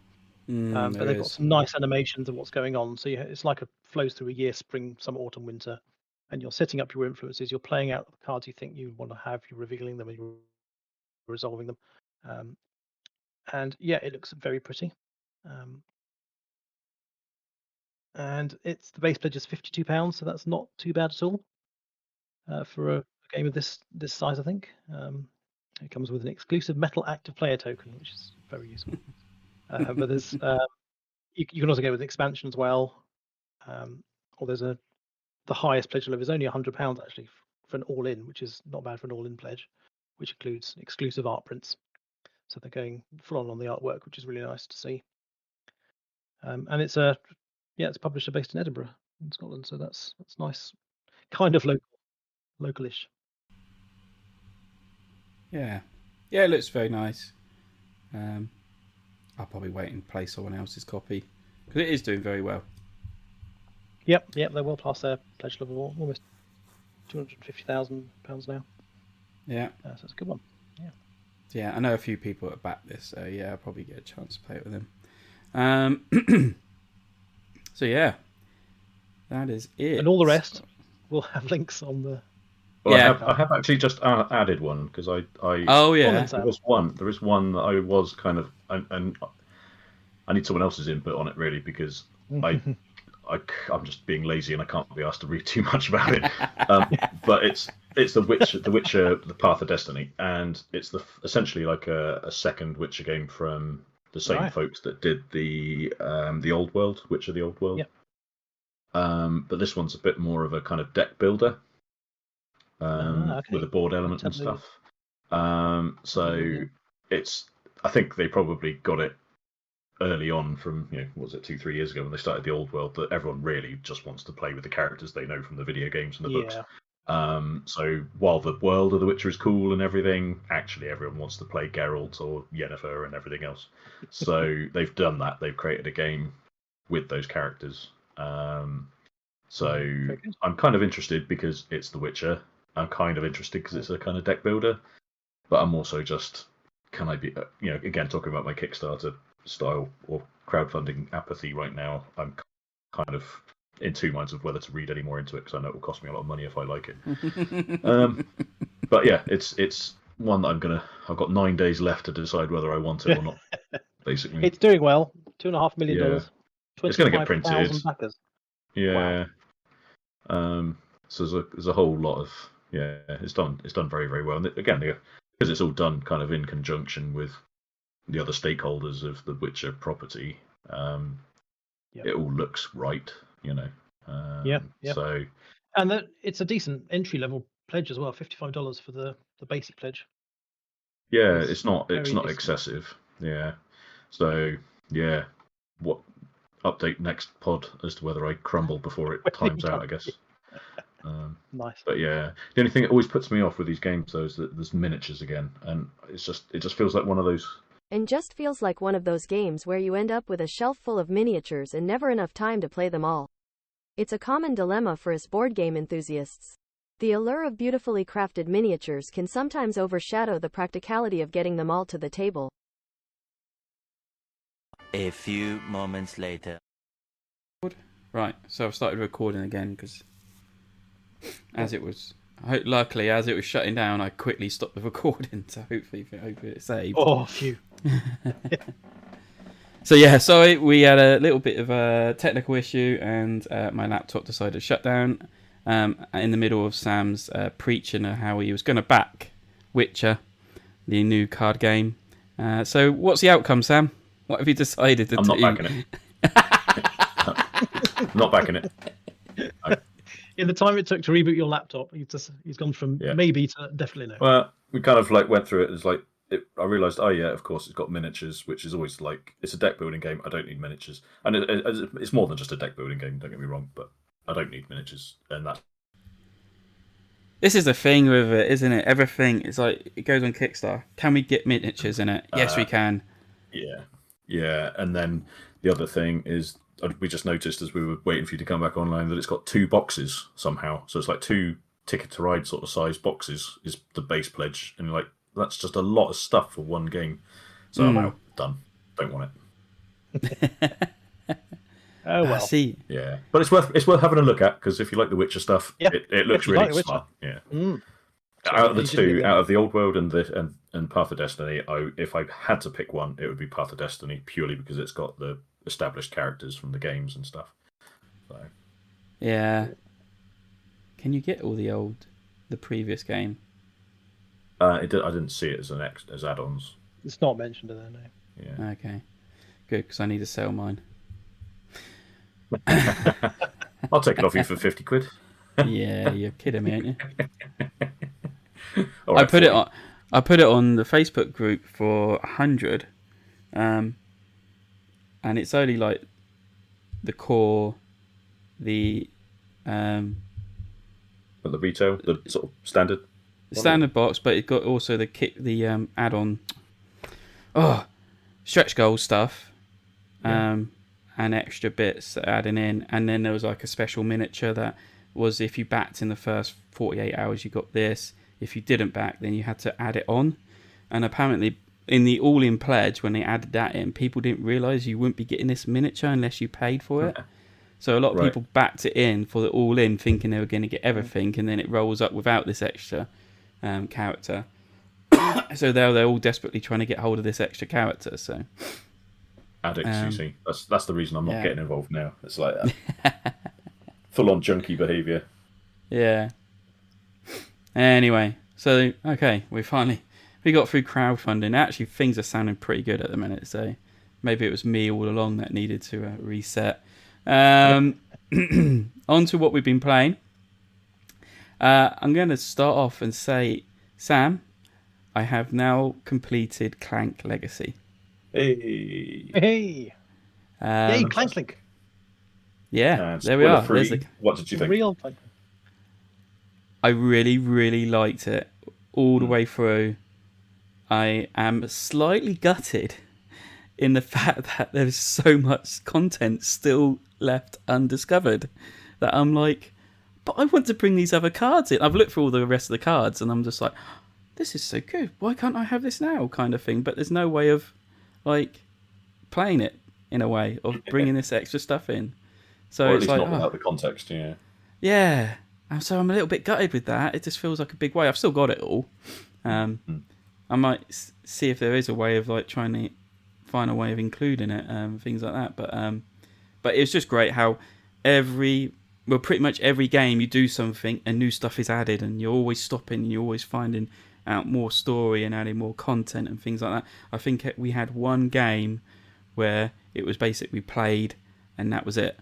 C: but they've got some nice animations of what's going on. So it's like it flows through a year: spring, summer, autumn, winter, and you're setting up your influences. You're playing out the cards you think you want to have. You're revealing them and you're resolving them. And yeah, it looks very pretty. And the base pledge is £52, so that's not too bad at all for a game of this size, I think. It comes with an exclusive metal active player token, which is very useful. But there's you can also go with an expansion as well. Or there's the highest pledge level is only £100 actually for an all-in, which is not bad for an all-in pledge, which includes exclusive art prints. So they're going full on the artwork, which is really nice to see. And it's a publisher based in Edinburgh, in Scotland, so that's nice, kind of localish.
B: Yeah, it looks very nice. I'll probably wait and play someone else's copy because it is doing very well.
C: Yep, they're well past their pledge level, almost £250,000 now. Yeah, so it's a good one.
B: Yeah, I know a few people that back this, so yeah, I'll probably get a chance to play it with them. So yeah, that is it.
C: And all the rest, we'll have links on the.
D: Well, yeah. I have actually just added one because I.
B: Oh yeah.
D: There is one that I was kind of, and I need someone else's input on it really because I'm just being lazy and I can't be asked to read too much about it. But it's the Witcher, the Path of Destiny, and it's essentially like a second Witcher game from the same folks that did the Old World, Witcher: The Old World. Yeah. But this one's a bit more of a kind of deck builder, with a board element and stuff. So I think they probably got it early on from, what was it, 2-3 years ago when they started the Old World, that everyone really just wants to play with the characters they know from the video games and the books. So while the world of The Witcher is cool and everything, actually everyone wants to play Geralt or Yennefer and everything else. So they've done that. They've created a game with those characters. So I'm kind of interested because it's The Witcher. I'm kind of interested because it's a kind of deck builder. But I'm also just, can I be, again, talking about my Kickstarter style or crowdfunding apathy right now, I'm kind of in two minds of whether to read any more into it because I know it will cost me a lot of money if I like it. But yeah, it's one that I've got 9 days left to decide whether I want it or not. Basically,
C: it's doing well. $2.5 million.
D: Yeah. It's going to get printed.
C: Backers.
D: Yeah. So there's a whole lot of it's done very, very well. And again, because it's all done kind of in conjunction with the other stakeholders of the Witcher property, it all looks right, So,
C: and it's a decent entry level pledge as well. $55 for the basic pledge.
D: Yeah, it's not
C: decent.
D: excessive. Yeah. So what update next pod as to whether I crumble before it times out, I guess.
C: Nice.
D: But yeah, the only thing that always puts me off with these games though is that there's miniatures again, and it just feels like one of those.
E: And just feels like one of those games where you end up with a shelf full of miniatures and never enough time to play them all. It's a common dilemma for us board game enthusiasts. The allure of beautifully crafted miniatures can sometimes overshadow the practicality of getting them all to the table.
F: A few moments later.
B: Right, so I've started recording again because luckily as it was shutting down, I quickly stopped the recording, so hopefully it saved.
C: Oh, phew.
B: So yeah, sorry, we had a little bit of a technical issue and my laptop decided to shut down in the middle of Sam's preaching of how he was going to back Witcher, the new card game. So what's the outcome, Sam? What have you decided to do?
D: I'm not backing it. Not backing it.
C: In the time it took to reboot your laptop, he's gone from maybe to definitely no.
D: Well, we kind of went through it. It's I realised, of course, it's got miniatures, which is always it's a deck building game. I don't need miniatures, and it's more than just a deck building game. Don't get me wrong, but I don't need miniatures, and that.
B: This is the thing with it, isn't it? Everything is it goes on Kickstarter. Can we get miniatures in it? Yes, we can.
D: Yeah, and then the other thing is we just noticed as we were waiting for you to come back online that it's got 2 boxes somehow. So it's 2 Ticket to Ride sort of size boxes is the base pledge, and you're that's just a lot of stuff for one game. So I'm out. Done. Don't want it.
C: Oh well.
B: I see.
D: Yeah, but it's worth having a look at because if you like the Witcher stuff, it looks really smart. Yeah. Out of the two, out of the Old World and Path of Destiny, if I had to pick one, it would be Path of Destiny purely because it's got the established characters from the games and stuff. So.
B: Yeah. Can you get all the previous game?
D: I didn't see it as add-ons.
C: It's not mentioned in there, no.
D: Yeah.
B: Okay. Good, because I need to sell mine.
D: I'll take it off you for 50 quid.
B: Yeah, you're kidding me, aren't you?
D: Right,
B: I put it on the Facebook group for 100, and it's only the core, the
D: but the retail, the sort of standard
B: box, but it got also the add-on, stretch goal stuff, and extra bits adding in, and then there was a special miniature that was if you backed in the first 48 hours, you got this. If you didn't back, then you had to add it on. And apparently, in the all-in pledge, when they added that in, people didn't realise you wouldn't be getting this miniature unless you paid for it. So a lot of people backed it in for the all-in, thinking they were going to get everything, and then it rolls up without this extra character. So they're all desperately trying to get hold of this extra character. So
D: addicts, you see, that's the reason I'm not getting involved now. It's like that. Full-on junkie behaviour.
B: Yeah. Anyway, so okay, we got through crowdfunding. Actually, things are sounding pretty good at the minute. So maybe it was me all along that needed to reset. On to what we've been playing. I'm going to start off and say, Sam, I have now completed Clank Legacy.
C: Hey! Yay, Clank Link!
B: Yeah, there we are.
D: What did you think?
C: Real Clank.
B: I really, really liked it all the way through. I am slightly gutted in the fact that there's so much content still left undiscovered that I'm but I want to bring these other cards in. I've looked through all the rest of the cards and I'm just this is so good. Why can't I have this now? Kind of thing. But there's no way of playing it in a way of bringing this extra stuff in. So
D: or at
B: it's
D: least not without the context, yeah.
B: Yeah. And so I'm a little bit gutted with that. It just feels like a big way. I've still got it all. I might see if there is a way of trying to find a way of including it, things like that. But it was just great how every well, pretty much every game you do something and new stuff is added, and you're always stopping and you're always finding out more story and adding more content and things like that. I think we had one game where it was basically played and that was it.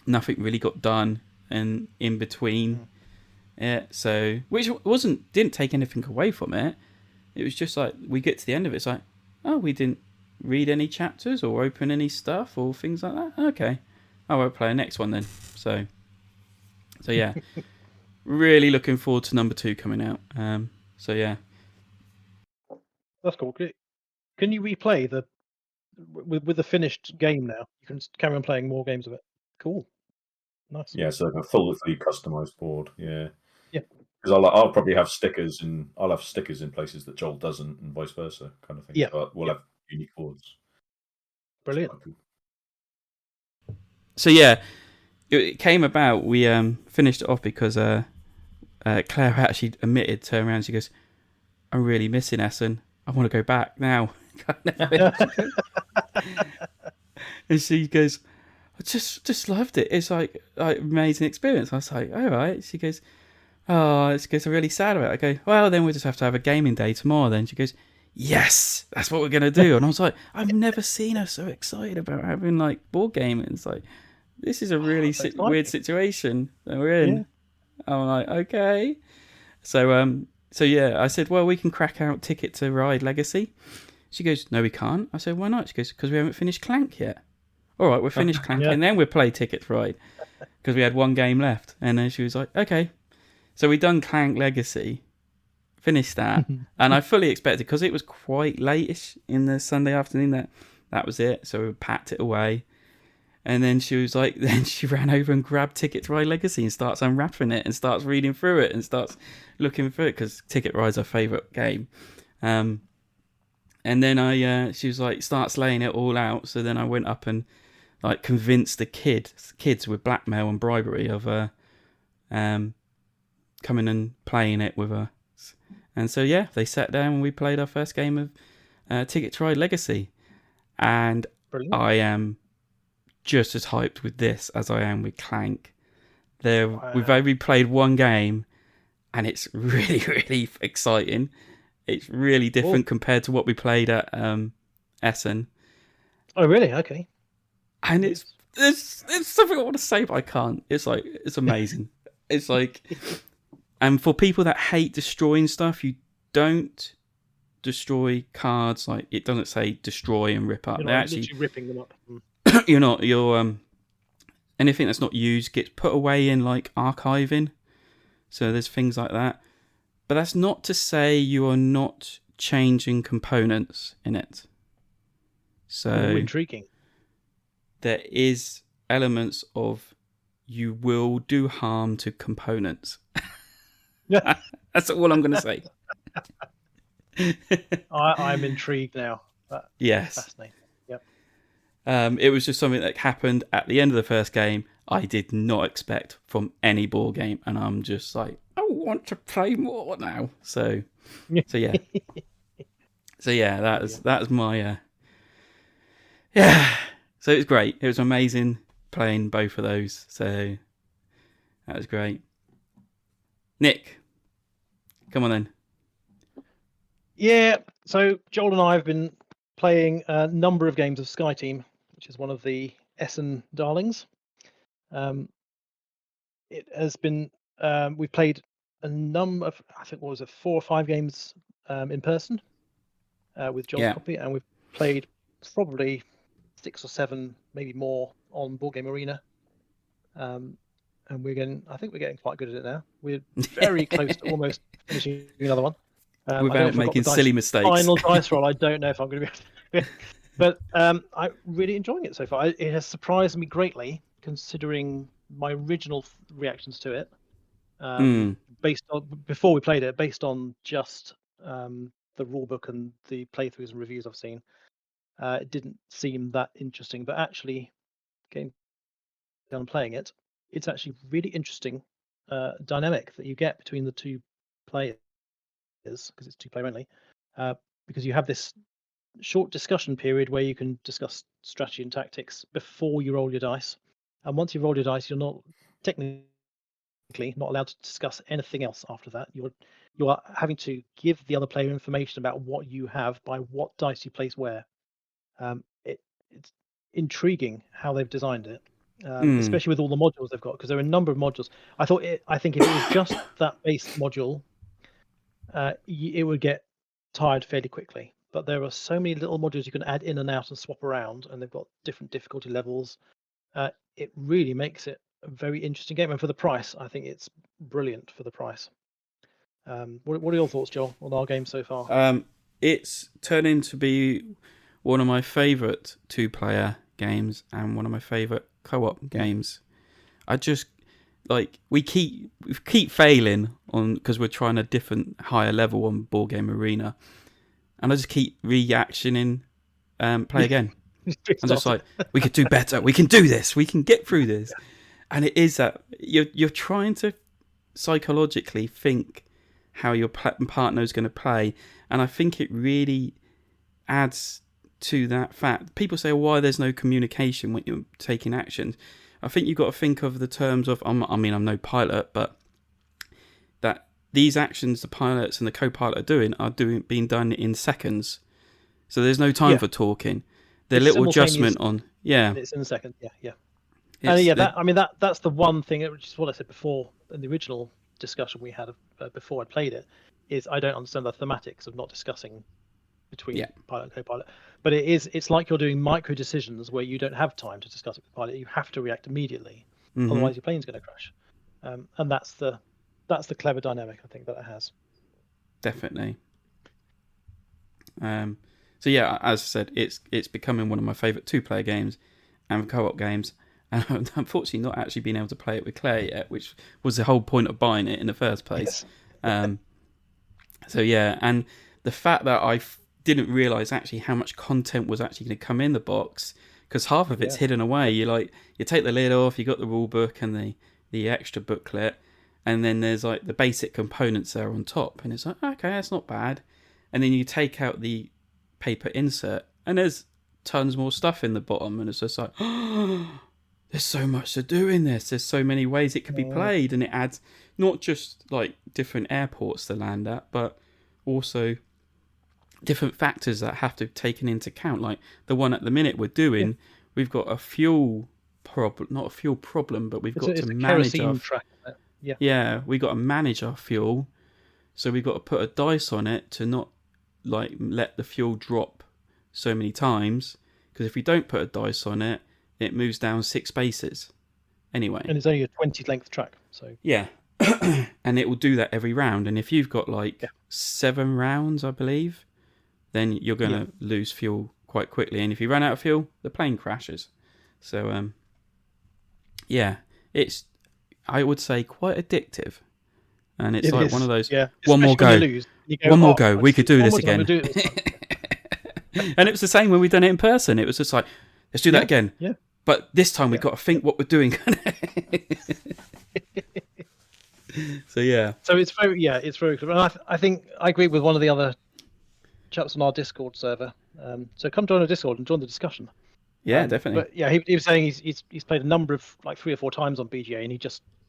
B: Nothing really got done and in between. Yeah, so which didn't take anything away from it. It was just like we get to the end of it, it's like, oh, we didn't read any chapters or open any stuff or things like that. Okay, I won't play the next one then. So yeah, really looking forward to number 2 coming out. So yeah,
C: That's cool. Can you replay with the finished game now? You can carry on playing more games of it. Cool. Nice.
D: Yeah, so a fully customized board. Yeah.
C: Yeah.
D: Because I'll probably have stickers in places that Joel doesn't, and vice versa, kind of thing.
C: Yeah.
D: But we'll have unique boards.
C: Brilliant.
D: Cool.
B: So yeah, it came about. We finished it off because Claire actually admitted, turned around, she goes, "I'm really missing Essen. I want to go back now." And she goes, "I just loved it. It's like amazing experience." I was like, "All right." She goes, "Oh," she goes, "I'm really sad about it." I go, "Well, then we'll just have to have a gaming day tomorrow then." She goes, "Yes, that's what we're going to do." And I was like, I've never seen her so excited about having like board gaming. It's like, this is a really weird situation that we're in. Yeah. I'm like, okay. So yeah, I said, well, we can crack out Ticket to Ride Legacy. She goes, no, we can't. I said, why not? She goes, because we haven't finished Clank yet. All right, we're finished Clank, and then we'll play Ticket to Ride, because we had one game left. And then she was like, okay. So we done Clank Legacy, finished that, and I fully expected, because it was quite late-ish in the Sunday afternoon, that was it. So we packed it away. And then she was like, then she ran over and grabbed Ticket to Ride Legacy and starts unwrapping it and starts reading through it and starts looking through it, because Ticket Ride's her favourite game. And then she was like, starts laying it all out. So then I went up and like convinced the kids with blackmail and bribery of coming and playing it with her. And so yeah, they sat down and we played our first game of Ticket to Ride Legacy. And brilliant. I am just as hyped with this as I am with Clank. We've only played one game, and it's really, really exciting. It's really different compared to what we played at Essen.
C: Oh, really? Okay.
B: And it's something I want to say, but I can't. It's like, it's amazing. It's like, and for people that hate destroying stuff, you don't destroy cards. Like, it doesn't say destroy and rip up.
C: You're actually ripping them up.
B: You're anything that's not used gets put away in like archiving. So there's things like that. But that's not to say you are not changing components in it. So
C: intriguing.
B: There is elements of you will do harm to components. That's all I'm going to say.
C: I'm intrigued now.
B: Yes.
C: Fascinating. Yep.
B: It was just something that happened at the end of the first game. I did not expect from any board game, and I'm just like, I want to play more now. So yeah. That was my So it was great. It was amazing playing both of those. So that was great. Nick, come on then.
C: Yeah. So Joel and I have been playing a number of games of Sky Team, which is one of the Essen darlings. It has been we've played a number of, I think, 4 or 5 games in person with Joel's copy, and we've played probably 6 or 7, maybe more, on Board Game Arena. And I think we're getting quite good at it now. We're very close to almost finishing another one.
B: Without making silly mistakes.
C: Final dice roll, I don't know if I'm going to be able to. But I'm really enjoying it so far. It has surprised me greatly, considering my original reactions to it. Based on, before we played it, based on just the rulebook and the playthroughs and reviews I've seen, it didn't seem that interesting. But actually, getting down and playing it, it's actually really interesting dynamic that you get between the two players, because it's 2-player only, because you have this short discussion period where you can discuss strategy and tactics before you roll your dice. And once you roll your dice, you're not technically not allowed to discuss anything else after that. You are having to give the other player information about what you have by what dice you place where. It's intriguing how they've designed it, especially with all the modules they've got, because there are a number of modules. I think if it was just that base module, it would get tired fairly quickly. But there are so many little modules you can add in and out and swap around, and they've got different difficulty levels. It really makes it a very interesting game, and for the price, I think it's brilliant for the price. What are your thoughts, Joel, on our game so far?
B: It's turning to be one of my favourite 2-player games and one of my favourite co-op games. I just we keep failing on because we're trying a different higher level on Board Game Arena, and I just keep reactioning. Play again. I'm just like, we could do better. We can do this. We can get through this. And it is that you're trying to psychologically think how your partner is going to play, and I think it really adds to that fact. People say, why there's no communication when you're taking action. I think you've got to think of the terms of, I'm no pilot, but that these actions the pilots and the co-pilot are being done in seconds. So there's no time for talking. The little adjustment on,
C: it's in a second, that's the one thing, which is what I said before in the original discussion we had before I played it, is I don't understand the thematics of not discussing between pilot and co-pilot. But it's like you're doing micro decisions where you don't have time to discuss it with the pilot. You have to react immediately, otherwise your plane's going to crash. And that's the clever dynamic I think that it has.
B: Definitely. So yeah, as I said, it's becoming one of my favourite 2-player games and co-op games. And I'm unfortunately not actually being able to play it with Claire yet, which was the whole point of buying it in the first place. Yes. So yeah, and the fact that I didn't realise actually how much content was actually going to come in the box, because half of it's hidden away. You take the lid off, you got the rule book and the extra booklet, and then there's like the basic components there on top, and it's like, okay, that's not bad. And then you take out the paper insert, and there's tons more stuff in the bottom, and it's just like, oh, there's so much to do in this. There's so many ways it could be played, and it adds not just like different airports to land at, but also different factors that have to be taken into account. Like the one at the minute we're doing, we've got a fuel problem, not a fuel problem, but we've got to manage our
C: track.
B: we got to manage our fuel, so we've got to put a dice on it to not let the fuel drop so many times, because if we don't put a dice on it, it moves down 6 spaces anyway,
C: and it's only a 20 length track, so
B: and it will do that every round. And if you've got 7 rounds, I believe, then you're going to lose fuel quite quickly, and if you run out of fuel, the plane crashes. So it's, I would say, quite addictive, and it's one of those one more go, one more go, we could do this again. And it was the same when we done it in person. It was just like, let's do that again, but this time we've got to think what we're doing. So
C: it's very good. And I think I agree with one of the other chaps on our Discord server. So come join our Discord and join the discussion.
B: Definitely.
C: But he was saying he's played a number of 3 or 4 times on BGA, and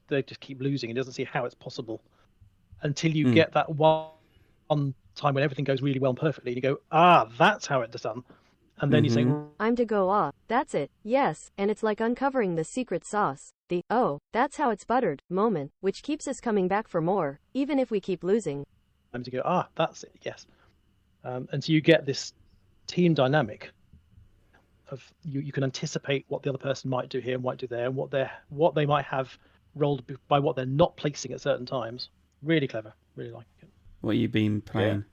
C: they just keep losing. He doesn't see how it's possible until you get that one time when everything goes really well and perfectly, and you go, that's how it's done. And then you say,
E: I'm to go, that's it, yes, and it's like uncovering the secret sauce, the, that's how it's buttered moment, which keeps us coming back for more, even if we keep losing.
C: I'm to go, that's it, yes. And so you get this team dynamic of you can anticipate what the other person might do here and might do there, and what they might have rolled by what they're not placing at certain times. Really clever, really like it.
B: What have you been playing?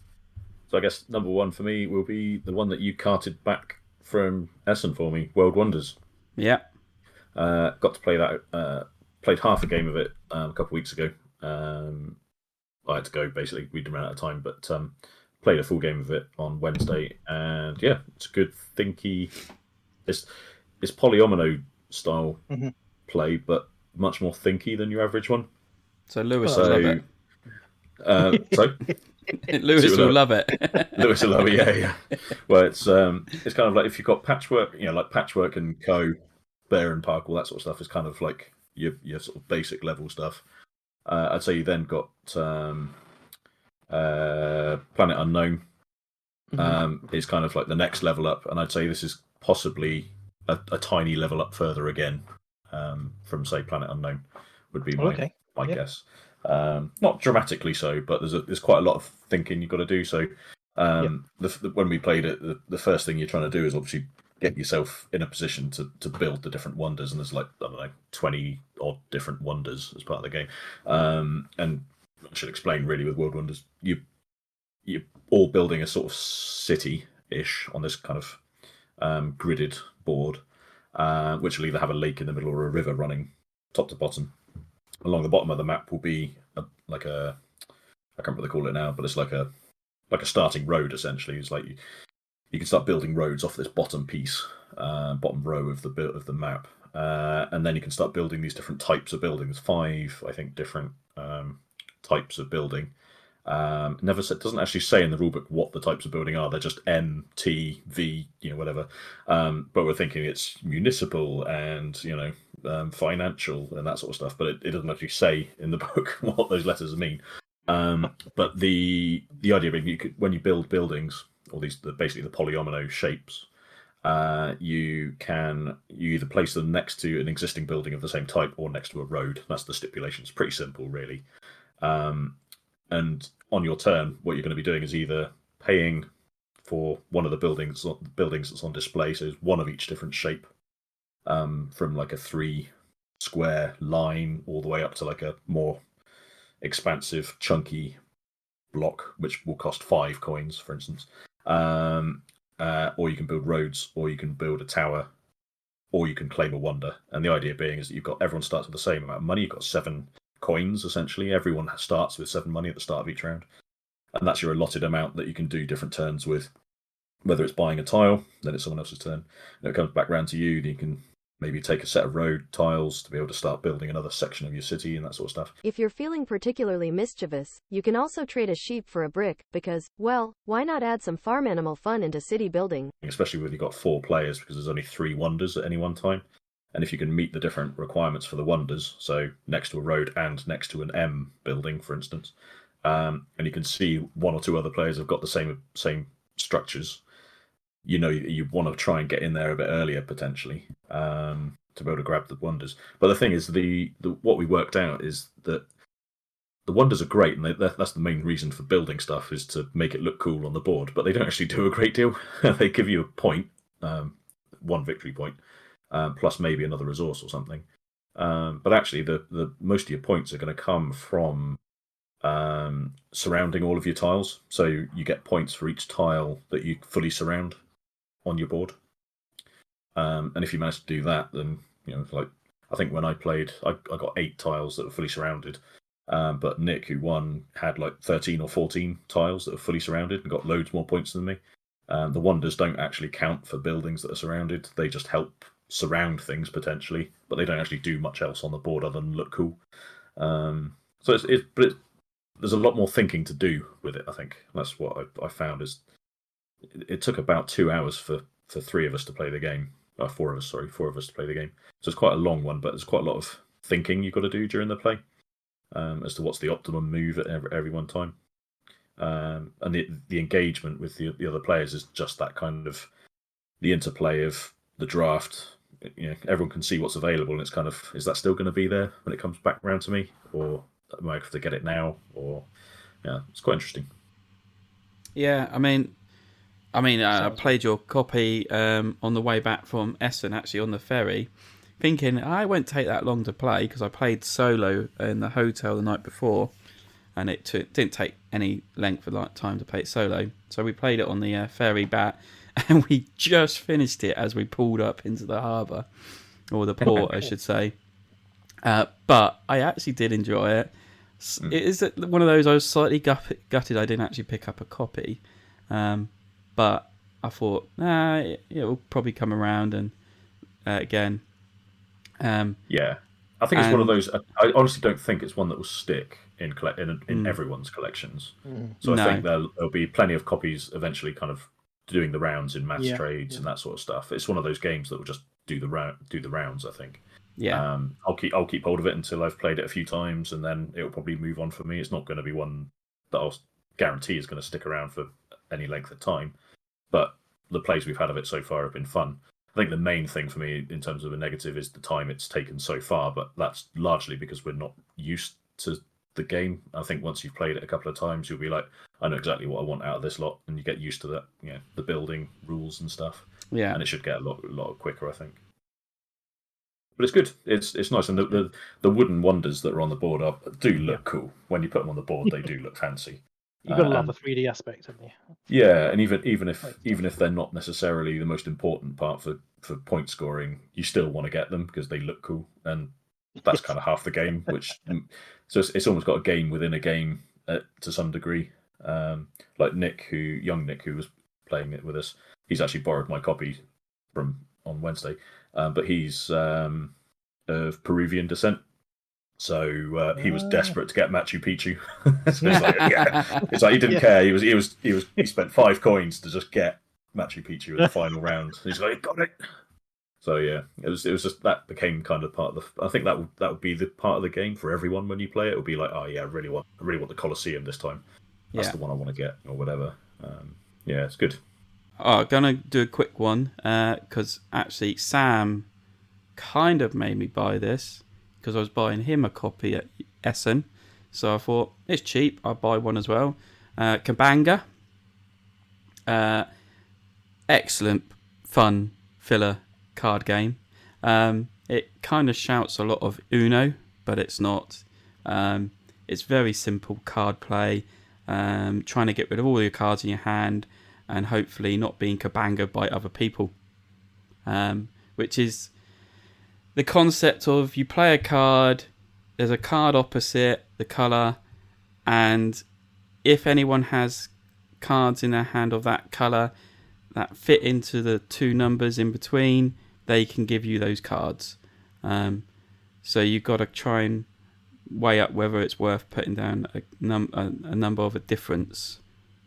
D: So I guess number 1 for me will be the one that you carted back from Essen for me, World Wonders.
B: Yeah.
D: Got to play that. Played half a game of it a couple of weeks ago. I had to go, basically. We'd run out of time, but played a full game of it on Wednesday. And it's a good thinky... It's polyomino style play, but much more thinky than your average one.
B: So Lewis will love it.
D: Lewis
B: will love it.
D: Lewis will love it, yeah. Well, it's kind of like if you've got Patchwork, like Patchwork and Co, Bear and Park, all that sort of stuff is kind of like your sort of basic level stuff. I'd say you then got Planet Unknown. Is kind of like the next level up, and I'd say this is possibly a tiny level up further again from, say, Planet Unknown would be my guess. Not dramatically so, but there's quite a lot of thinking you've got to do. So when we played it, the first thing you're trying to do is obviously get yourself in a position to build the different wonders, and there's like, I don't know, 20 odd different wonders as part of the game. And I should explain really with World Wonders, you're all building a sort of city-ish on this kind of gridded board, which will either have a lake in the middle or a river running top to bottom. Along the bottom of the map will be I can't remember what they call it now, but it's like a starting road essentially. It's like you can start building roads off this bottom piece, bottom row of the map, and then you can start building these different types of buildings. 5, I think, different types of building. Doesn't actually say in the rulebook what the types of building are. They're just M, T, V, whatever. But we're thinking it's municipal and financial and that sort of stuff. But it doesn't actually say in the book what those letters mean. But the idea being, when you build buildings, or basically the polyomino shapes, you either place them next to an existing building of the same type or next to a road. That's the stipulation. It's pretty simple, really. And on your turn, what you're going to be doing is either paying for one of the buildings that's on display, so one of each different shape, from like a 3 square line all the way up to like a more expansive, chunky block, which will cost 5 coins, for instance. Or you can build roads, or you can build a tower, or you can claim a wonder. And the idea being is that everyone starts with the same amount of money. You've got 7 coins, essentially. Everyone starts with 7 money at the start of each round, and that's your allotted amount that you can do different turns with. Whether it's buying a tile, then it's someone else's turn, and it comes back round to you, then you can maybe take a set of road tiles to be able to start building another section of your city and that sort of stuff.
E: If you're feeling particularly mischievous, you can also trade a sheep for a brick, because, well, why not add some farm animal fun into city building?
D: Especially when you've got 4 players, because there's only 3 wonders at any one time. And if you can meet the different requirements for the wonders, so next to a road and next to an M building, for instance, and you can see 1 or 2 other players have got the same structures, you want to try and get in there a bit earlier, potentially, to be able to grab the wonders. But the thing is, what we worked out is that the wonders are great, and that's the main reason for building stuff, is to make it look cool on the board, but they don't actually do a great deal. They give you a point, 1 victory point, plus maybe another resource or something. But actually, the most of your points are going to come from surrounding all of your tiles. So you get points for each tile that you fully surround on your board. And if you manage to do that, then like, I think when I played, I got 8 tiles that were fully surrounded. But Nick, who won, had like 13 or 14 tiles that were fully surrounded and got loads more points than me. The wonders don't actually count for buildings that are surrounded. They just help surround things potentially, but they don't actually do much else on the board other than look cool. So there's a lot more thinking to do with it. I think that's what I found is it took about 2 hours for 3 of us to play the game. 4 of us to play the game. So it's quite a long one, but there's quite a lot of thinking you've got to do during the play, as to what's the optimum move at every one time. And the engagement with the other players is just that kind of the interplay of the draft. Everyone can see what's available, and it's kind of, is that still going to be there when it comes back around to me, or am I have to get it now? Or it's quite interesting.
B: Yeah, I mean, I played your copy on the way back from Essen, actually on the ferry, thinking I won't take that long to play because I played solo in the hotel the night before, and it didn't take any length of time to play it solo. So we played it on the ferry back, and we just finished it as we pulled up into the harbour, or the port, I should say. But I actually did enjoy it. It is one of those I was slightly gutted I didn't actually pick up a copy. But I thought, it will probably come around and again.
D: Yeah, I think it's one of those. I honestly don't think it's one that will stick in everyone's collections. So I think there'll be plenty of copies eventually, kind of doing the rounds in match trades and that sort of stuff. It's one of those games that will just do the rounds, I think.
B: Yeah.
D: I'll keep hold of it until I've played it a few times, and then it'll probably move on for me. It's not going to be one that I'll guarantee is going to stick around for any length of time, but the plays we've had of it so far have been fun. I think the main thing for me in terms of a negative is the time it's taken so far, but that's largely because we're not used to the game. I think once you've played it a couple of times, you'll be like, I know exactly what I want out of this lot, and you get used to that, the building rules and stuff.
B: Yeah.
D: And it should get a lot quicker, I think. But it's good. It's nice, and the wooden wonders that are on the board do look cool. When you put them on the board, they do look fancy.
C: You've got to love the 3D aspect, haven't you?
D: Yeah, and even if they're not necessarily the most important part for point scoring, you still want to get them because they look cool, and that's kind of half the game. So it's almost got a game within a game to some degree. Like young Nick, who was playing it with us, he's actually borrowed my copy from on Wednesday, but he's of Peruvian descent. So he was desperate to get Machu Picchu. So it's like he didn't care. He spent 5 coins to just get Machu Picchu in the final round. He's like, got it. So yeah, it was just that became kind of part of the. I think that would be the part of the game for everyone when you play it. It would be like, oh yeah, I really want the Colosseum this time. That's the one I want to get or whatever. Yeah, it's good.
B: Oh, gonna do a quick one because actually Sam kind of made me buy this because I was buying him a copy at Essen, so I thought it's cheap, I'll buy one as well. Kabanga, excellent fun filler card game. It kind of shouts a lot of Uno, but it's not. It's very simple card play, trying to get rid of all your cards in your hand and hopefully not being kabangaed by other people, which is the concept of you play a card, there's a card opposite the colour, and if anyone has cards in their hand of that colour that fit into the 2 numbers in between, they can give you those cards. So you've got to try and weigh up whether it's worth putting down a number of a difference,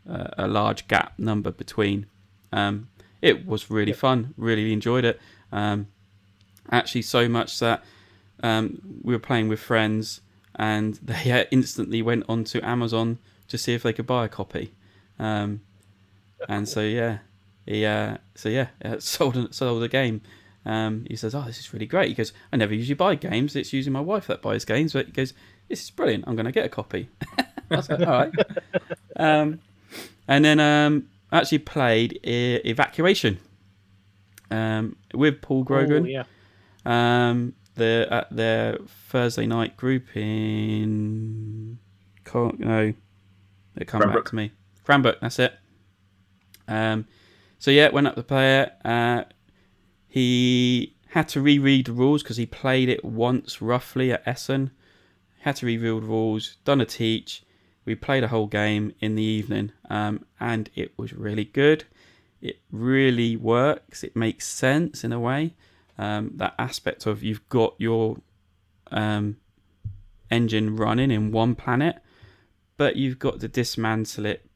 B: a large gap number between. It was really fun, really enjoyed it. Actually so much that we were playing with friends and they instantly went onto Amazon to see if they could buy a copy. And so sold the game. He says, oh, this is really great. He goes, I never usually buy games. It's usually my wife that buys games. But he goes, this is brilliant. I'm going to get a copy. I was like, all right. And then actually played Evacuation with Paul Grogan.
C: Oh, yeah.
B: They're at their Thursday night group in... No, they come back to me. Cranbrook, that's it. So yeah, went up to play it. He had to reread the rules because he played it once roughly at Essen. Had to reread the rules, done a teach. We played a whole game in the evening, and it was really good. It really works. It makes sense in a way. That aspect of you've got your engine running in one planet, but you've got to dismantle it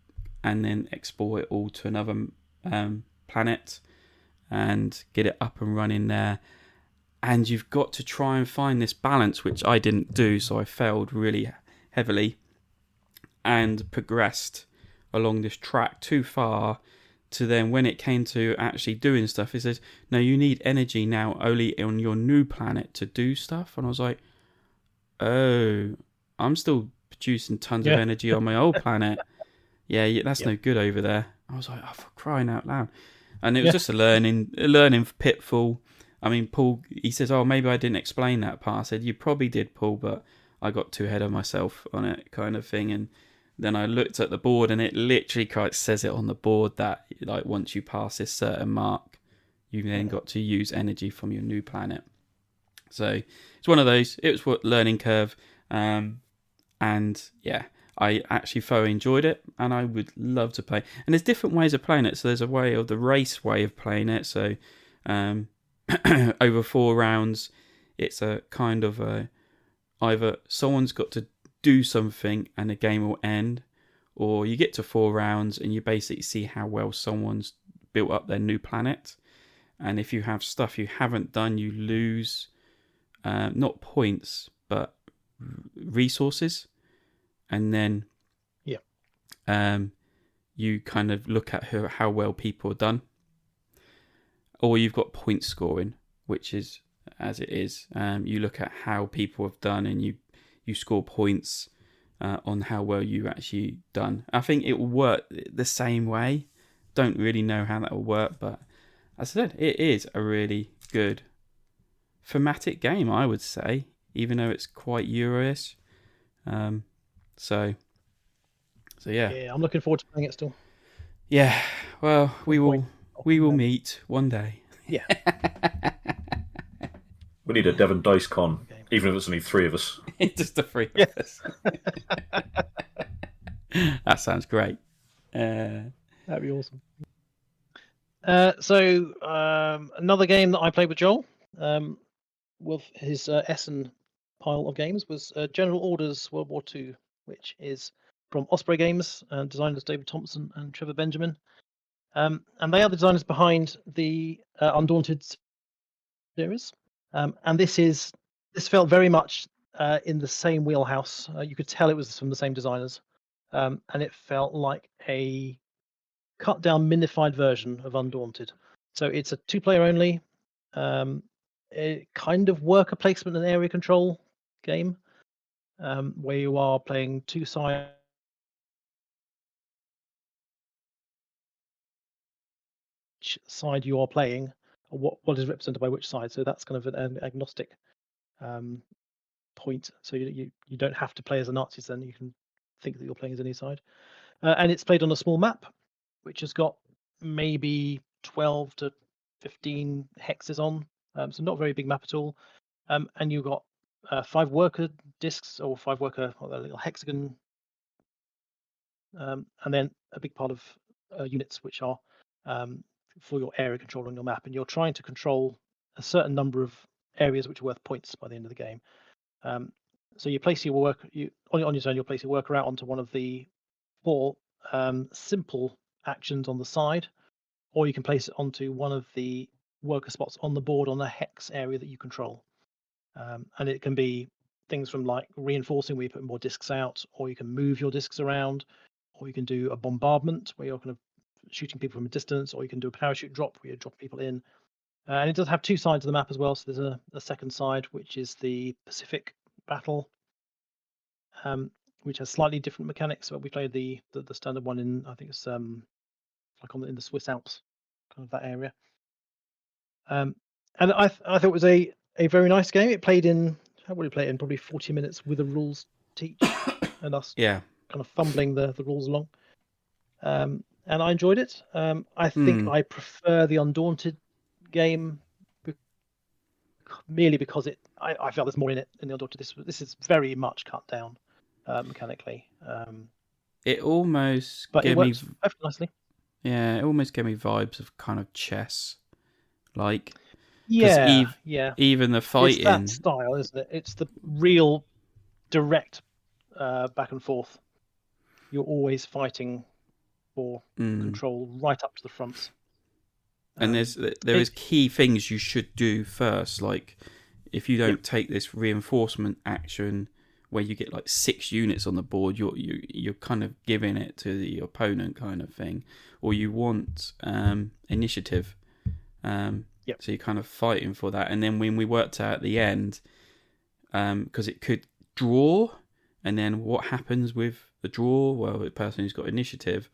B: and then export it all to another planet and get it up and running there. And you've got to try and find this balance, which I didn't do, so I failed really heavily and progressed along this track too far to then when it came to actually doing stuff, it says, no, you need energy now only on your new planet to do stuff. And I was like, oh, I'm still producing tons of energy on my old planet. Yeah, that's no good over there. I was like, oh, for crying out loud. And it was just a learning pitfall. I mean, Paul, he says, oh, maybe I didn't explain that part. I said, you probably did, Paul, but I got too ahead of myself on it kind of thing. And then I looked at the board and it literally quite says it on the board that like once you pass this certain mark, you've then got to use energy from your new planet. So it's one of those. It was a learning curve. And yeah, I actually thoroughly enjoyed it and I would love to play. And there's different ways of playing it. So there's a way of the race way of playing it. So over 4 rounds, it's a kind of either someone's got to do something and the game will end, or you get to 4 rounds and you basically see how well someone's built up their new planet. And if you have stuff you haven't done, you lose not points, but resources, and then you kind of look at how well people are done. Or you've got point scoring, which is, as it is, you look at how people have done and you score points on how well you actually done. I think it will work the same way. Don't really know how that will work, but as I said, it is a really good thematic game, I would say, even though it's quite Euro-ish. So yeah.
C: Yeah, I'm looking forward to playing it still.
B: Yeah, well, we will meet one day.
C: Yeah.
D: We need a Devon Dice Con, even if it's only 3 of us.
B: Just the 3 of us. That sounds great.
C: That'd be awesome. Another game that I played with Joel, with his Essen pile of games, was General Orders World War II, which is from Osprey Games, designers David Thompson and Trevor Benjamin. And they are the designers behind the Undaunted series. And this felt very much in the same wheelhouse. You could tell it was from the same designers. And it felt like a cut down, minified version of Undaunted. So it's a 2-player only, a kind of worker placement and area control game, where you are playing 2 sides. Which side you are playing, or what is represented by which side. So that's kind of an agnostic point. So you don't have to play as the Nazis. Then you can think that you're playing as any side. And it's played on a small map, which has got maybe 12 to 15 hexes on. So not a very big map at all. And you've got 5 worker discs, or 5 worker, or a little hexagon, and then a big part of units which are for your area control on your map, and you're trying to control a certain number of areas which are worth points by the end of the game. So you place your work on your turn. You'll place your worker out onto one of the 4 simple actions on the side, or you can place it onto one of the worker spots on the board on a hex area that you control. And it can be things from like reinforcing, where you put more discs out, or you can move your discs around, or you can do a bombardment where you're kind of shooting people from a distance, or you can do a parachute drop where you drop people in. And it does have 2 sides of the map as well. So there's a second side, which is the Pacific battle, which has slightly different mechanics. So we played the standard one in, I think it's like in the Swiss Alps, kind of that area. And I thought it was a very nice game. It played in, how would you play it in? Probably 40 minutes with the rules teach, and us kind of fumbling the rules along. And I enjoyed it. I think I prefer the Undaunted game merely because I felt there's more in it in the Undaunted. This is very much cut down mechanically.
B: It almost
C: but
B: gave
C: it works perfectly nicely.
B: Yeah, it almost gave me vibes of kind of chess, like
C: yeah.
B: Even the fighting,
C: it's that style, isn't it? It's the real direct back and forth. You're always fighting for control right up to the front.
B: And there is key things you should do first, like if you don't take this reinforcement action where you get like 6 units on the board, you're kind of giving it to the opponent, kind of thing, or you want initiative. So you're kind of fighting for that. And then when we worked out at the end, because it could draw, and then what happens with the draw? Well, the person who's got initiative.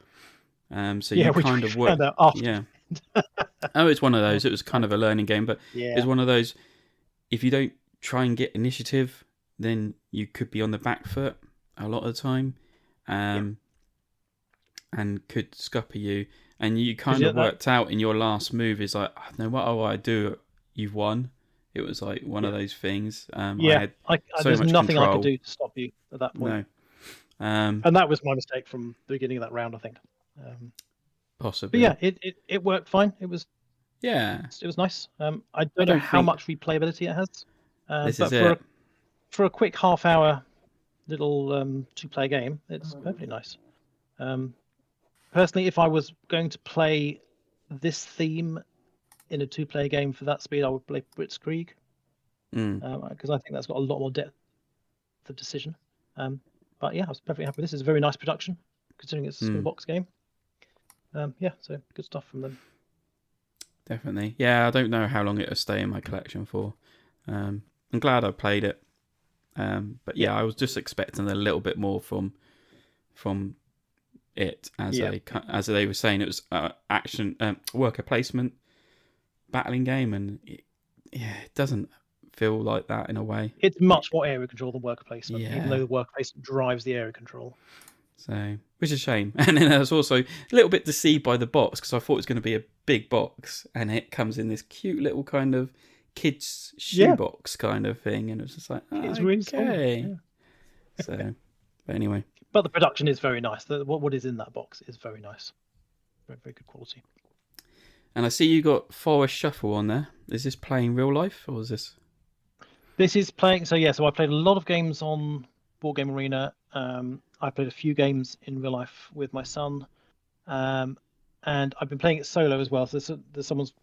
B: So you kind of work. Yeah. Oh, it's one of those. It was kind of a learning game, but it's one of those. If you don't try and get initiative, then you could be on the back foot a lot of the time, and could scupper you. And you kind of worked out in your last move is like, no matter what I do, you've won. It was like one of those things.
C: There's nothing I could do to stop you at that point.
B: No.
C: And that was my mistake from the beginning of that round, I think.
B: Possibly.
C: But yeah, it worked fine. It was nice. I don't know how much replayability it has. But for a quick half-hour little 2-player game, it's perfectly nice. Personally, if I was going to play this theme in a 2-player game for that speed, I would play Blitzkrieg. because I think that's got a lot more depth of decision. But yeah, I was perfectly happy with this. It's a very nice production, considering it's a small box game. Yeah, so good stuff from them.
B: Definitely. Yeah, I don't know how long it'll stay in my collection for. I'm glad I played it. But yeah, I was just expecting a little bit more from it, as they were saying. It was action, worker placement, battling game, and it doesn't feel like that in a way.
C: It's much more area control than worker placement,
B: Yeah.
C: even though the worker placement drives the area control.
B: So, which is a shame. And then I was also a little bit deceived by the box, because I thought it was going to be a big box, and it comes in this cute little kind of kids shoebox kind of thing, and it was just like,
C: it's really small. Yeah.
B: So, but anyway.
C: But the production is very nice. What is in that box is very nice. Very, very good quality.
B: And I see you got Forest Shuffle on there. Is this playing real life, or is this?
C: This is playing. So I played a lot of games on Board Game Arena. I played a few games in real life with my son, and I've been playing it solo as well. So there's someone's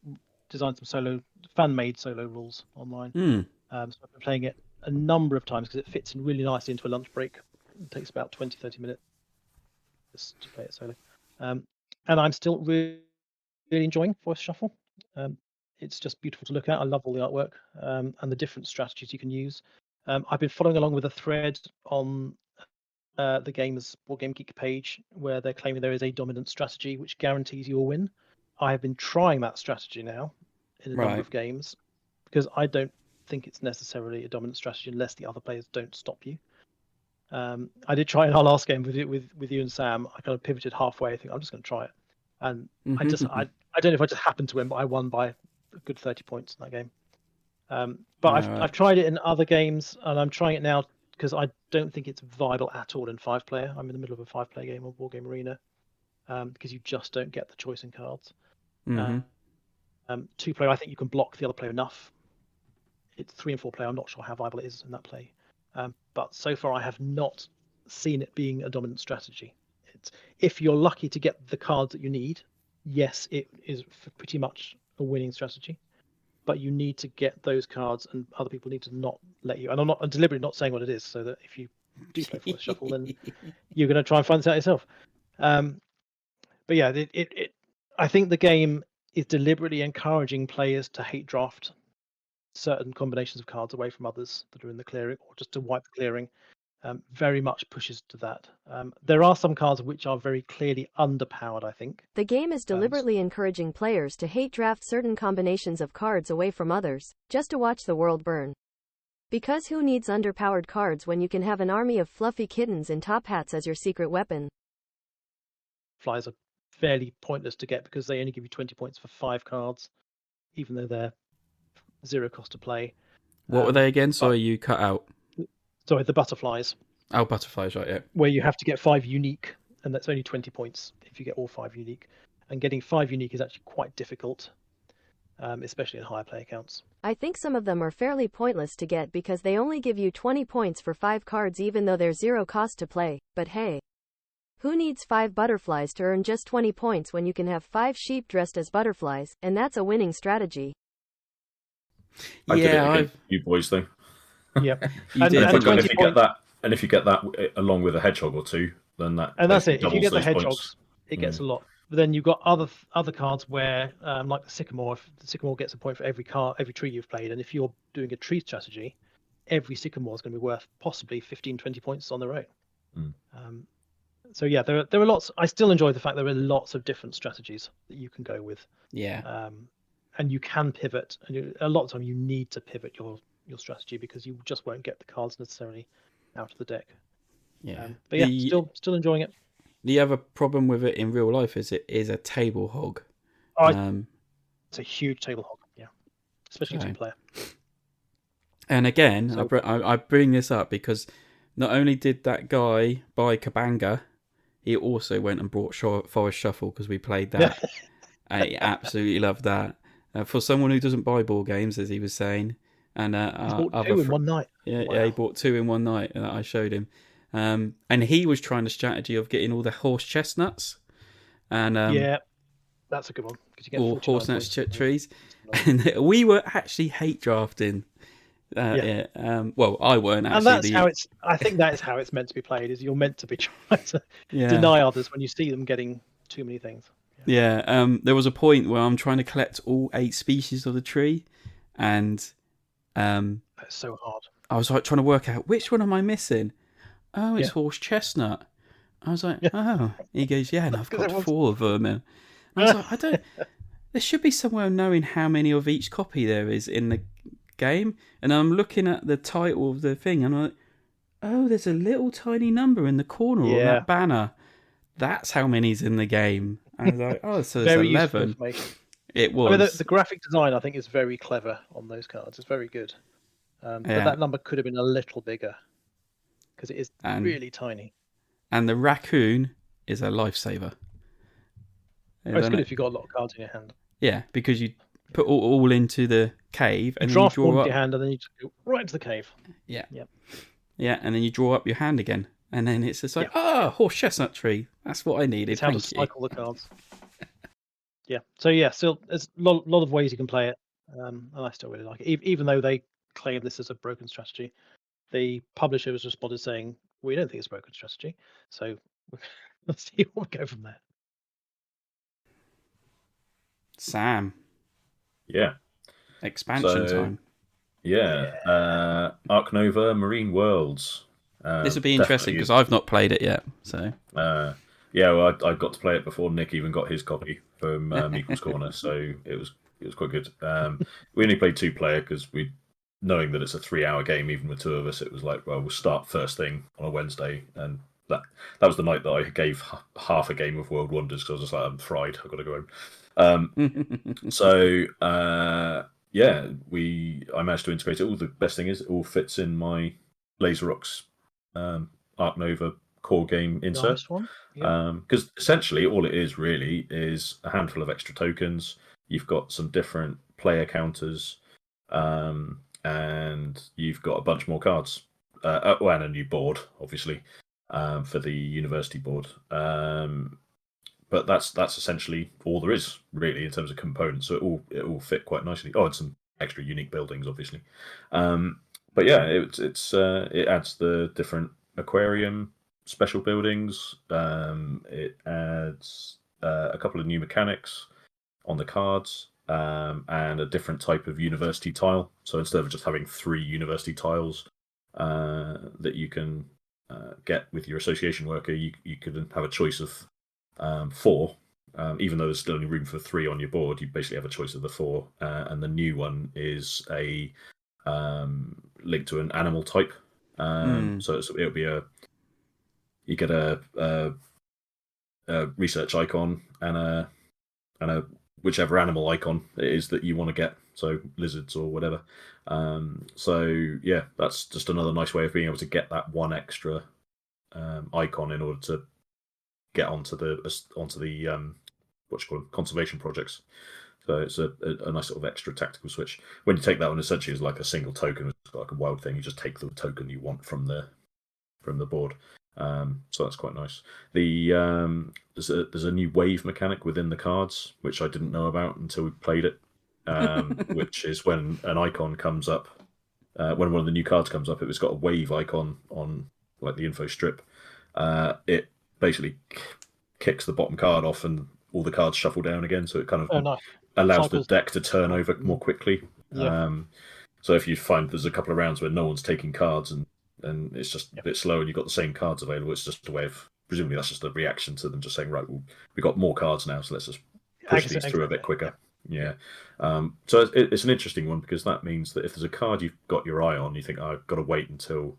C: designed some fan-made solo rules online. So I've been playing it a number of times because it fits in really nicely into a lunch break. It takes about 20-30 minutes just to play it solo. And I'm still really enjoying Forest Shuffle. It's just beautiful to look at. I love all the artwork and the different strategies you can use. I've been following along with a thread on the game's Board Game Geek page where they're claiming there is a dominant strategy which guarantees you a win. I have been trying that strategy now in a number of games because I don't think it's necessarily a dominant strategy unless the other players don't stop you. I did try in our last game with you and Sam. I kind of pivoted halfway. I think I'm just going to try it, and I don't know if I just happened to win, but I won by a good 30 points in that game. But I've tried it in other games, and I'm trying it now because I don't think it's viable at all in 5-player. I'm in the middle of a 5-player game on Board Game Arena because you just don't get the choice in cards. 2-player, I think you can block the other player enough. It's 3 and 4-player. I'm not sure how viable it is in that play. But so far, I have not seen it being a dominant strategy. If you're lucky to get the cards that you need, yes, it is pretty much a winning strategy. But you need to get those cards, and other people need to not let you. And I'm deliberately not saying what it is, so that if you do play Forest Shuffle, then you're going to try and find this out yourself. But yeah, I think the game is deliberately encouraging players to hate draft certain combinations of cards away from others that are in the clearing, or just to wipe the clearing. Very much pushes to that. There are some cards which are very clearly underpowered, I think.
E: The game is deliberately encouraging players to hate draft certain combinations of cards away from others, just to watch the world burn. Because who needs underpowered cards when you can have an army of fluffy kittens in top hats as your secret weapon?
C: Flyers are fairly pointless to get because they only give you 20 points for 5 cards, even though they're 0 cost to play.
B: What were they again? Sorry, you cut out.
C: Sorry, the butterflies.
B: Oh, butterflies, right, yeah.
C: Where you have to get 5 unique, and that's only 20 points if you get all 5 unique. And getting 5 unique is actually quite difficult, especially in higher player counts.
E: I think some of them are fairly pointless to get because they only give you 20 points for 5 cards even though they're 0 cost to play. But hey, who needs 5 butterflies to earn just 20 points when you can have 5 sheep dressed as butterflies, and that's a winning strategy.
D: I did it against you boys though.
C: Yeah,
D: and if you get that along with a hedgehog or 2, then
C: that's it. If you get the hedgehogs, it gets a lot. But then you've got other cards where, like the sycamore. If the sycamore gets a point for every tree you've played, and if you're doing a tree strategy, every sycamore is going to be worth possibly 15-20 points on their own. So yeah, there are lots. I still enjoy the fact there are lots of different strategies that you can go with.
B: Yeah.
C: And you can pivot, and a lot of time you need to pivot your strategy because you just won't get the cards necessarily out of the deck.
B: Yeah.
C: But yeah, still enjoying it.
B: The other problem with it in real life is it is a table hog.
C: It's a huge table hog, yeah, especially 2-player.
B: And again, I bring this up because not only did that guy buy Kabanga, he also went and brought Forest Shuffle because we played that. I absolutely loved that. For someone who doesn't buy board games, as he was saying, and
C: he bought 2 in one night.
B: Yeah, he bought 2 in one night, and I showed him. And he was trying the strategy of getting all the horse chestnuts, and
C: yeah, that's a good one because you get
B: all horse nuts trees. And we were actually hate drafting Yeah. Well, I weren't
C: And
B: actually.
C: that's how it's. I think that is how it's meant to be played. Is you're meant to be trying to
B: Yeah.
C: deny others when you see them getting too many things.
B: Yeah. There was a point where I'm trying to collect all 8 species of the tree, and
C: That's so hard.
B: I was like trying to work out which one am I missing. Oh, it's
C: Yeah.
B: horse chestnut. I was like,
C: Yeah.
B: oh. He goes, yeah, and I've
C: 'Cause
B: got
C: everyone's-
B: 4 of them. And I was like, I don't. There should be somewhere knowing how many of each copy there is in the game. And I'm looking at the title of the thing, and I'm like, oh, there's a little tiny number in the corner on that banner. That's how many's in the game. I was like, oh, so it's
C: Very useful
B: 11.
C: information.
B: It was.
C: I mean, the graphic design I think is very clever on those cards. It's very good. But that number could have been a little bigger because it is really tiny.
B: And the raccoon is a lifesaver.
C: It's good if you've got a lot of cards in your hand.
B: Yeah, because you put all into the cave and
C: You
B: then you
C: draft
B: draw
C: one
B: up
C: with your hand and then you just go right into the cave.
B: Yeah.
C: Yep.
B: Yeah, and then you draw up your hand again. And then it's just like, horse chestnut tree. That's what I needed.
C: It's how to cycle the cards. Yeah. So yeah, still there's a lot of ways you can play it. And I still really like it. Even though they claim this as a broken strategy, the publisher was responded saying, we don't think it's a broken strategy. So let's see what we go from there.
B: Sam.
D: Yeah.
B: Expansion time.
D: Yeah. Ark Nova Marine Worlds.
B: This would be interesting because I've not played it yet. So.
D: Well, I got to play it before Nick even got his copy from Meeple's Corner, so it was quite good. We only played 2-player because knowing that it's a 3-hour game, even with 2 of us, it was like, well, we'll start first thing on a Wednesday, and that was the night that I gave half a game of World Wonders because I was just like, I'm fried, I've got to go home. I managed to integrate it all. The best thing is it all fits in my Laser Rocks Ark Nova core game insert.
C: Nice one. Yeah.
D: Because essentially all it is really is a handful of extra tokens. You've got some different player counters, and you've got a bunch more cards. And a new board, obviously, for the university board. But that's essentially all there is, really, in terms of components. So it all fit quite nicely. Oh, and some extra unique buildings, obviously. But yeah, it adds the different aquarium special buildings. It adds a couple of new mechanics on the cards, and a different type of university tile. So instead of just having 3 university tiles that you can get with your association worker, you could have a choice of 4. Even though there's still only room for 3 on your board, you basically have a choice of the 4. And the new one is a link to an animal type. So it'll be you get a research icon and a whichever animal icon it is that you want to get, so lizards or whatever. So yeah, that's just another nice way of being able to get that one extra icon in order to get onto the conservation projects. So it's a nice sort of extra tactical switch. When you take that one, essentially, it's like a single token. It's like a wild thing. You just take the token you want from the board. So that's quite nice. There's a new wave mechanic within the cards, which I didn't know about until we played it. Which is when an icon comes up, when one of the new cards comes up, it's got a wave icon on like the info strip. It basically kicks the bottom card off, and all the cards shuffle down again. So it kind of allows the deck to turn over more quickly.
C: Yeah.
D: So if you find there's a couple of rounds where no one's taking cards and it's just a bit slow and you've got the same cards available, it's just a way of, presumably that's just a reaction to them just saying, right, well, we've got more cards now, so let's just push these through a bit quicker. Yeah. So it's an interesting one, because that means that if there's a card you've got your eye on, you think, I've got to wait until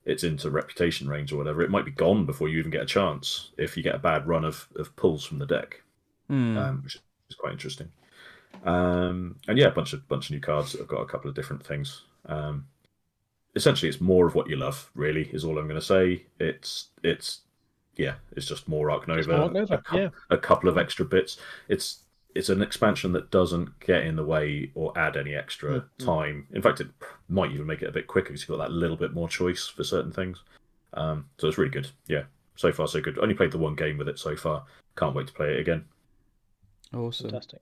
D: it's into reputation range or whatever, it might be gone before you even get a chance if you get a bad run of pulls from the deck, which is quite interesting. And yeah, a bunch of new cards that have got a couple of different things. Essentially, it's more of what you love, really, is all I'm going to say. It's just more Ark Nova, a couple of extra bits. It's an expansion that doesn't get in the way or add any extra time. In fact, it might even make it a bit quicker because you've got that little bit more choice for certain things. So it's really good. Yeah, so far so good. Only played the one game with it so far. Can't wait to play it again.
B: Awesome.
C: Fantastic.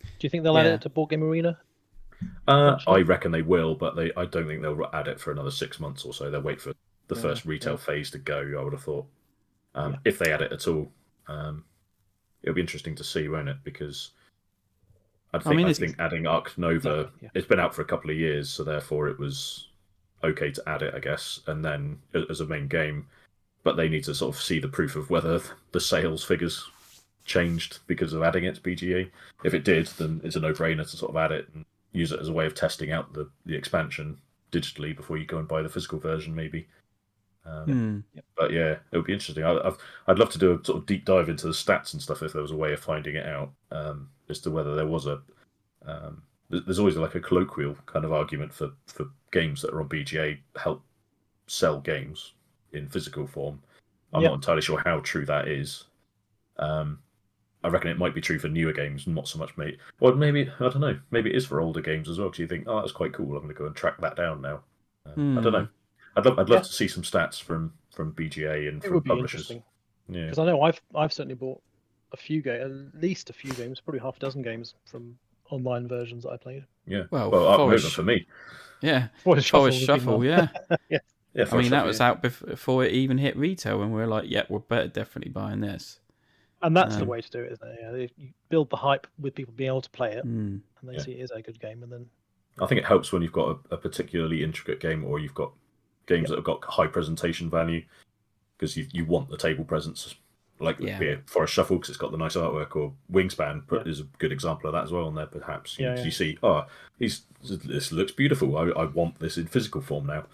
C: Do you think they'll add it to Board Game Arena?
D: I reckon they will, but I don't think they'll add it for another 6 months or so. They'll wait for the first retail phase to go, I would have thought. If they add it at all. It'll be interesting to see, won't it? Because I think adding Arc Nova, it's been out for a couple of years, so therefore it was okay to add it, I guess, and then as a main game. But they need to sort of see the proof of whether the sales figures changed because of adding it to BGA. If it did, then it's a no-brainer to sort of add it and use it as a way of testing out the expansion digitally before you go and buy the physical version, maybe. But yeah, it would be interesting. I'd love to do a sort of deep dive into the stats and stuff if there was a way of finding it out, as to whether there was a. There's always like a colloquial kind of argument for games that are on BGA help sell games in physical form. I'm not entirely sure how true that is. I reckon it might be true for newer games, not so much maybe. Well, maybe I don't know. Maybe it is for older games as well. Because you think, oh, that's quite cool. I'm going to go and track that down now. I don't know. I'd love to see some stats from BGA and from publishers. It would be interesting. Yeah,
C: because I know I've certainly bought a few games, at least a few games, probably half a dozen games from online versions that I played.
D: Yeah, well Arc Nova for me.
B: Yeah, Forest Shuffle. Yeah.
C: Yeah.
B: I mean, that was out before it even hit retail, and we're like, yeah, we're definitely buying this.
C: And that's the way to do it, isn't it? Yeah, you build the hype with people being able to play it, and they see it is a good game, and then.
D: I think it helps when you've got a particularly intricate game, or you've got games that have got high presentation value, because you want the table presence, like Forest Shuffle because it's got the nice artwork, or Wingspan is a good example of that as well. On there, perhaps you see, this looks beautiful. I want this in physical form now.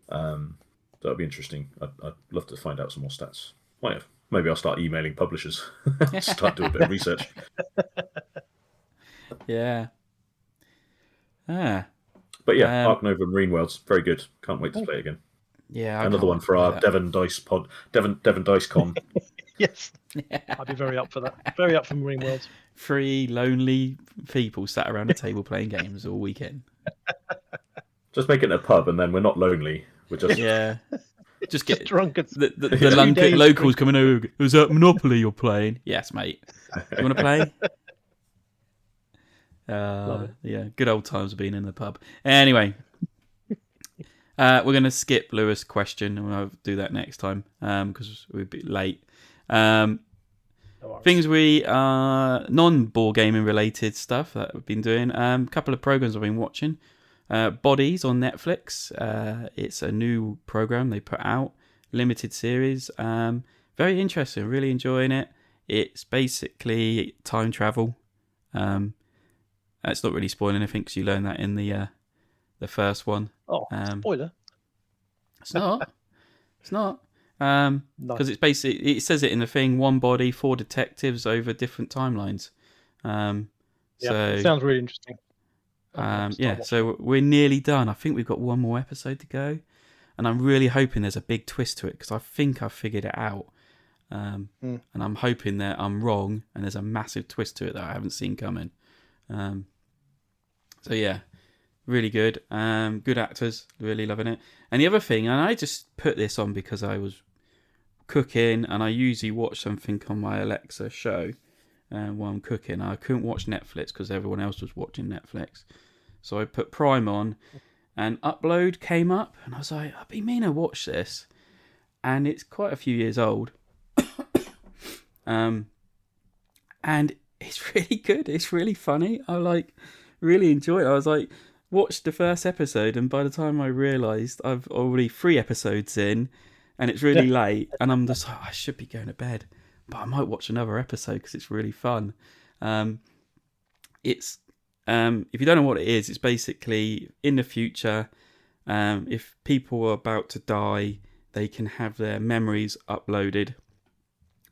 D: That'll be interesting. I'd love to find out some more stats. Maybe I'll start emailing publishers, start doing a bit of research.
B: Yeah.
D: But yeah, Arc Nova Marine Worlds, very good. Can't wait to play it again.
B: Yeah,
D: another one for our Devon Dice Pod, Devon Dice Con.
C: Yes, I'd be very up for that. Very up for Marine Worlds.
B: 3 lonely people sat around a table playing games all weekend.
D: Just make it a pub, and then we're not lonely. We're just
B: just get
C: drunk.
B: The locals coming over. Is that Monopoly you're playing? Yes, mate. You want to play? Yeah, good old times of being in the pub. Anyway, we're going to skip Lewis' question, and we'll do that next time because we're a bit late. Things we non-board gaming related stuff that we've been doing. A couple of programs I've been watching. Bodies on Netflix. It's a new program they put out, limited series. Very interesting, really enjoying it. It's basically time travel. It's not really spoiling anything because you learn that in the first one.
C: Oh, spoiler!
B: It's not. It's not. Because it's basically, it says it in the thing. 1 body, 4 detectives over different timelines.
C: It sounds really interesting.
B: So we're nearly done. I think we've got 1 more episode to go, and I'm really hoping there's a big twist to it because I think I've figured it out. And I'm hoping that I'm wrong and there's a massive twist to it that I haven't seen coming. So yeah, really good. Good actors, really loving it. And the other thing, and I just put this on because I was cooking, and I usually watch something on my Alexa show while I'm cooking. I couldn't watch Netflix because everyone else was watching Netflix. So I put Prime on, and Upload came up, and I was like, I've been meaning to watch this. And it's quite a few years old. And it's really good. It's really funny. I really enjoy it. I was like, watched the first episode, and by the time I realised I've already 3 episodes in, and it's really late, and I'm just like, I should be going to bed, but I might watch another episode because it's really fun. It's if you don't know what it is, it's basically in the future, if people are about to die, they can have their memories uploaded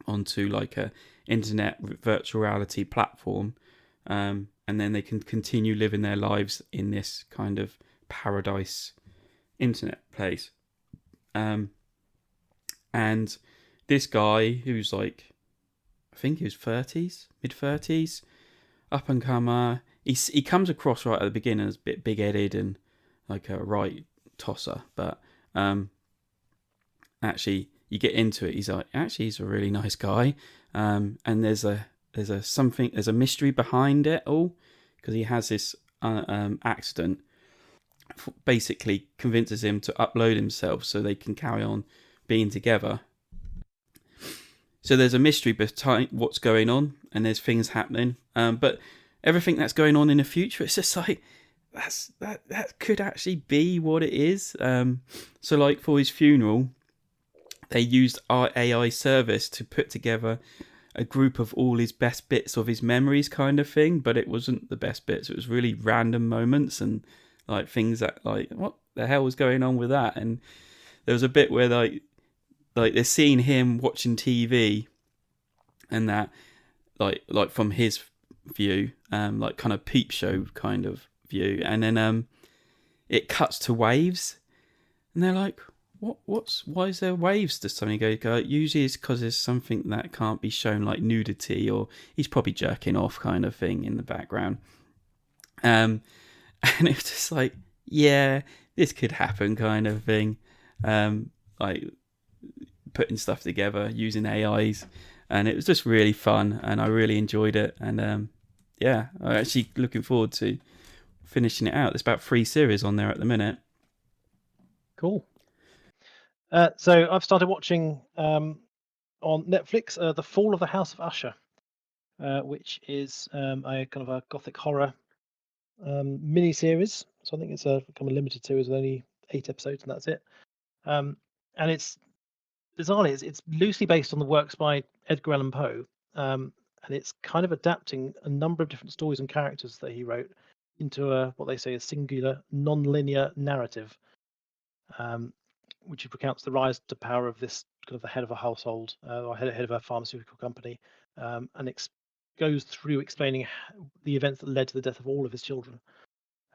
B: onto like a internet virtual reality platform, and then they can continue living their lives in this kind of paradise internet place. And this guy who's like, I think he was 30s, mid-30s, up and comer, he comes across right at the beginning as a bit big-headed and like a right tosser, but actually you get into it, he's like, actually he's a really nice guy, and there's a mystery behind it all, because he has this accident basically convinces him to upload himself so they can carry on being together. So there's a mystery behind what's going on, and there's things happening. But everything that's going on in the future, it's just like that could actually be what it is. So like for his funeral, they used our AI service to put together a group of all his best bits of his memories, kind of thing. But it wasn't the best bits. It was really random moments and like things that like what the hell was going on with that. And there was a bit where like they're seeing him watching TV, and that like from his view, like kind of peep show kind of view, and then it cuts to waves, and they're like, why is there waves? Does something go? Usually it's because there's something that can't be shown, like nudity, or he's probably jerking off kind of thing in the background. And it's just like, yeah, this could happen kind of thing. Like putting stuff together using AIs, and it was just really fun, and I really enjoyed it. And yeah, I'm actually looking forward to finishing it out. There's about 3 series on there at the minute.
C: Cool. So I've started watching on Netflix The Fall of the House of Usher, which is a kind of a gothic horror mini series. So I think it's a kind of limited series with only 8 episodes, and that's it. And it's bizarrely, it's loosely based on the works by Edgar Allan Poe, and it's kind of adapting a number of different stories and characters that he wrote into what they say a singular, non-linear narrative, which recounts the rise to power of this kind of the head of a household or head of a pharmaceutical company, and goes through explaining the events that led to the death of all of his children.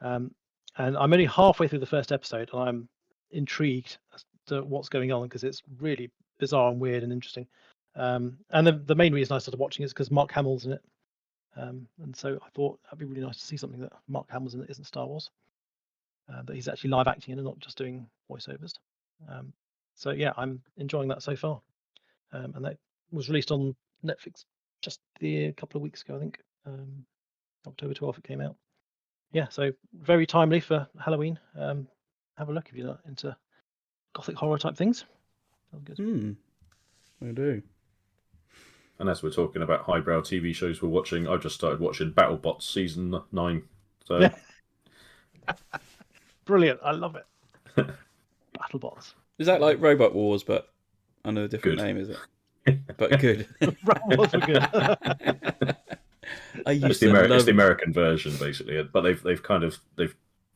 C: And I'm only halfway through the first episode, and I'm intrigued as to what's going on because it's really bizarre and weird and interesting. And the main reason I started watching is because Mark Hamill's in it, and so I thought that'd be really nice to see something that Mark Hamill's in that isn't Star Wars, that he's actually live acting in and not just doing voiceovers. So yeah, I'm enjoying that so far, and that was released on Netflix just a couple of weeks ago, I think. October 12th it came out. Yeah, so very timely for Halloween. Have a look if you're not into gothic horror type things. Sounds good.
B: I do.
D: And as we're talking about highbrow TV shows we're watching, I've just started watching BattleBots season 9. So
C: brilliant! I love it. BattleBots.
B: Is that like Robot Wars, but under a different name? Is it? But good.
C: Robot Wars were good.
D: It's the American version, basically, but they've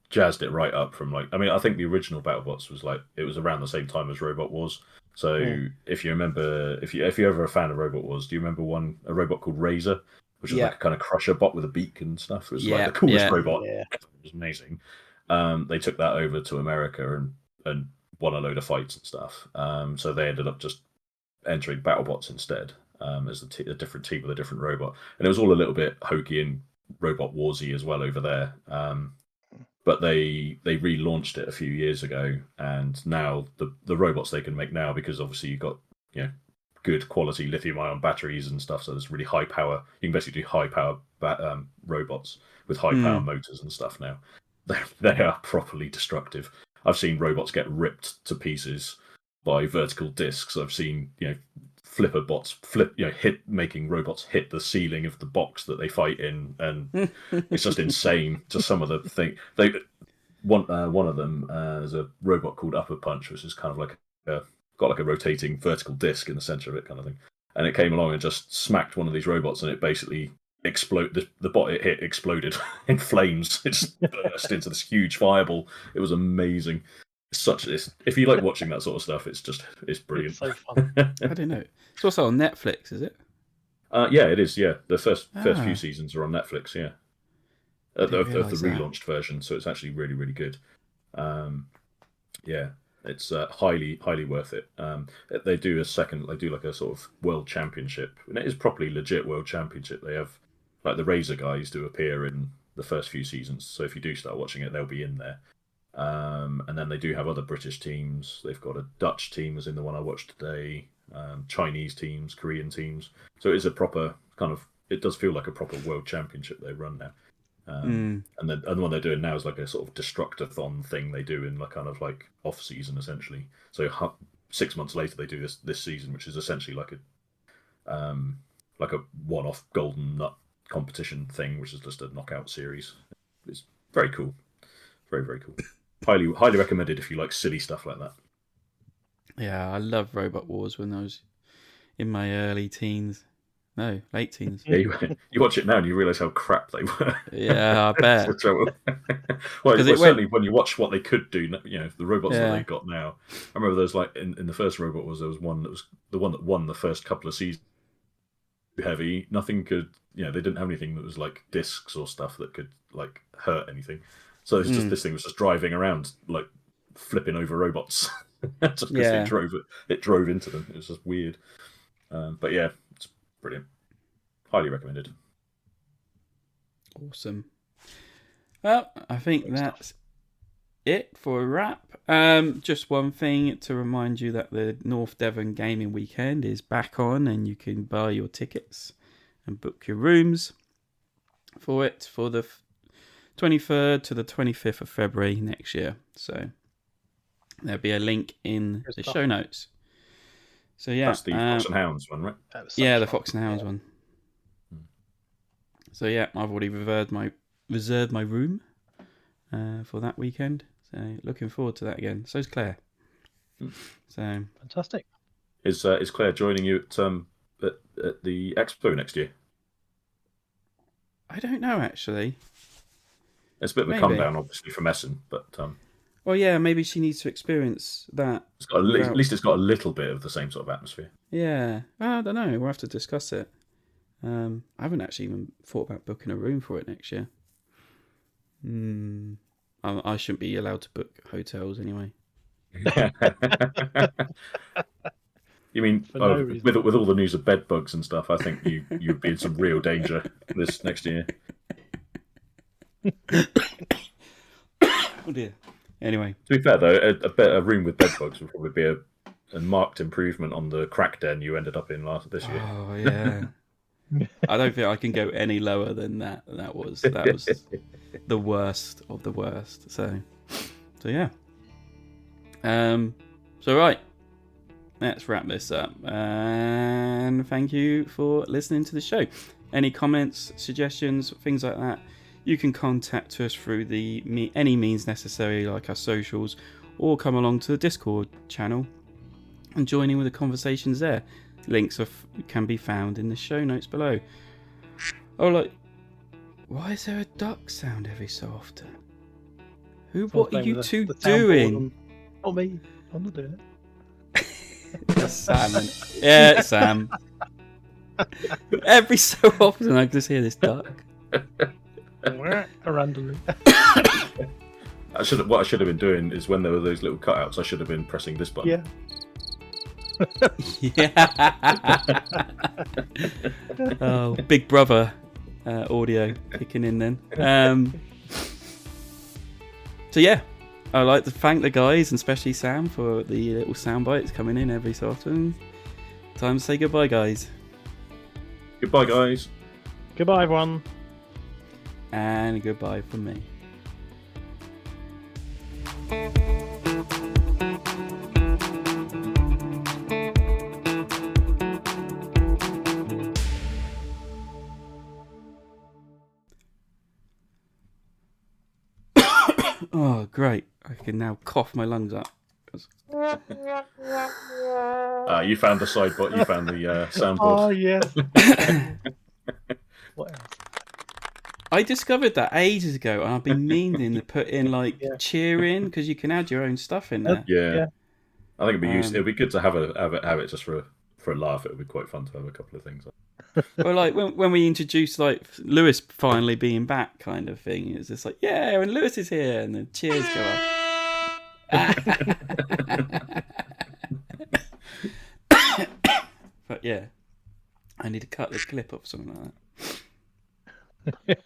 D: jazzed it right up from like. I mean, I think the original BattleBots was like it was around the same time as Robot Wars. So if you remember, if you're ever a fan of Robot Wars, do you remember a robot called Razor, which was like a kind of crusher bot with a beak and stuff? It was like the coolest robot. Yeah. It was amazing. They took that over to America and won a load of fights and stuff. So they ended up just entering BattleBots instead. As a different team with a different robot, and it was all a little bit hokey and Robot Warsy as well over there. But they relaunched it a few years ago, and now the robots they can make now, because obviously you've got good quality lithium-ion batteries and stuff, so there's really high power. You can basically do high power robots with high power motors and stuff now. They are properly destructive. I've seen robots get ripped to pieces by vertical discs. I've seen flipper bots making robots hit the ceiling of the box that they fight in, and it's just insane. Just some of the thing one of them is a robot called Upper Punch, which is kind of like got like a rotating vertical disc in the center of it, kind of thing. And it came along and just smacked one of these robots, and it basically exploded. The bot it hit exploded in flames. It just burst into this huge fireball. It was amazing. If you like watching that sort of stuff, it's brilliant.
C: It's so fun.
B: I don't know. It's also on Netflix, is it?
D: Yeah, it is. Yeah, the first few seasons are on Netflix. Yeah, of the relaunched version, so it's actually really, really good. Yeah, it's highly worth it. They do like a sort of world championship, and it is properly legit world championship. They have like the Razor guys do appear in the first few seasons, so if you do start watching it, they'll be in there. And then they do have other British teams. They've got a Dutch team, as in the one I watched today. Chinese teams, Korean teams. So it is a proper kind of. It does feel like a proper world championship they run now. And then the one they're doing now is like a sort of destructathon thing they do in like kind of like off season essentially. So 6 months later they do this season, which is essentially like a one-off golden nut competition thing, which is just a knockout series. It's very cool, very very cool. Highly recommended if you like silly stuff like that.
B: Yeah, I loved Robot Wars when I was in my early teens. No, late teens.
D: Yeah, you watch it now and you realise how crap they were.
B: Yeah, I bet.
D: Well, certainly when you watch what they could do, the robots that they got now. I remember there was like in the first Robot Wars, there was one that was the one that won the first couple of seasons. Heavy, nothing could, they didn't have anything that was like discs or stuff that could like hurt anything. So it's just this thing was just driving around like flipping over robots. Just because it drove into them. It was just weird. But yeah, it's brilliant. Highly recommended.
B: Awesome. Well, I think that's it for a wrap. Just one thing to remind you that the North Devon Gaming Weekend is back on, and you can buy your tickets and book your rooms for it for the 23rd to the 25th of February next year. So there'll be a link in the show notes. So yeah,
D: that's the Fox and Hounds one, right?
B: Yeah, the Fox and Hounds one. So yeah, I've already reserved my room for that weekend. So looking forward to that again. So's Claire. So
C: fantastic.
D: Is Claire joining you at the expo next year?
B: I don't know actually.
D: It's a bit of a come down, obviously, from Essen, but
B: well, yeah, maybe she needs to experience that.
D: At least it's got a little bit of the same sort of atmosphere.
B: Yeah, well, I don't know. We'll have to discuss it. I haven't actually even thought about booking a room for it next year. I shouldn't be allowed to book hotels anyway.
D: You mean with all the news of bed bugs and stuff? I think you'd be in some real danger this next year.
B: Oh dear. Anyway,
D: to be fair though, a room with bed bugs would probably be a marked improvement on the crack den you ended up in this year.
B: Oh yeah. I don't think I can go any lower than that. That was the worst of the worst. So yeah. So right, let's wrap this up. And thank you for listening to the show. Any comments, suggestions, things like that, you can contact us through any means necessary, like our socials, or come along to the Discord channel and join in with the conversations there. Links can be found in the show notes below. Oh, why is there a duck sound every so often? What are you two doing?
C: Not me. I'm not doing
B: it. That's Sam. Yeah, it's Sam. Every so often I just hear this duck.
C: Randomly.
D: What I should have been doing is when there were those little cutouts, I should have been pressing this button.
C: Yeah.
B: Oh, Big Brother audio kicking in then. So yeah, I'd like to thank the guys and especially Sam for the little sound bites coming in every so often. Time to say goodbye, guys.
D: Goodbye, guys.
C: Goodbye, everyone.
B: And goodbye from me. Oh, great. I can now cough my lungs up.
D: You found the sideboard. You found the soundboard.
C: Oh, yeah. What else?
B: I discovered that ages ago, and I've been meaning to put in cheering because you can add your own stuff in there.
D: Yeah. I think it'd be good to have it just for a laugh. It would be quite fun to have a couple of things.
B: Well, when we introduced Lewis finally being back, kind of thing, it's just yeah, and Lewis is here, and the cheers go up. But yeah, I need to cut the clip of something like that.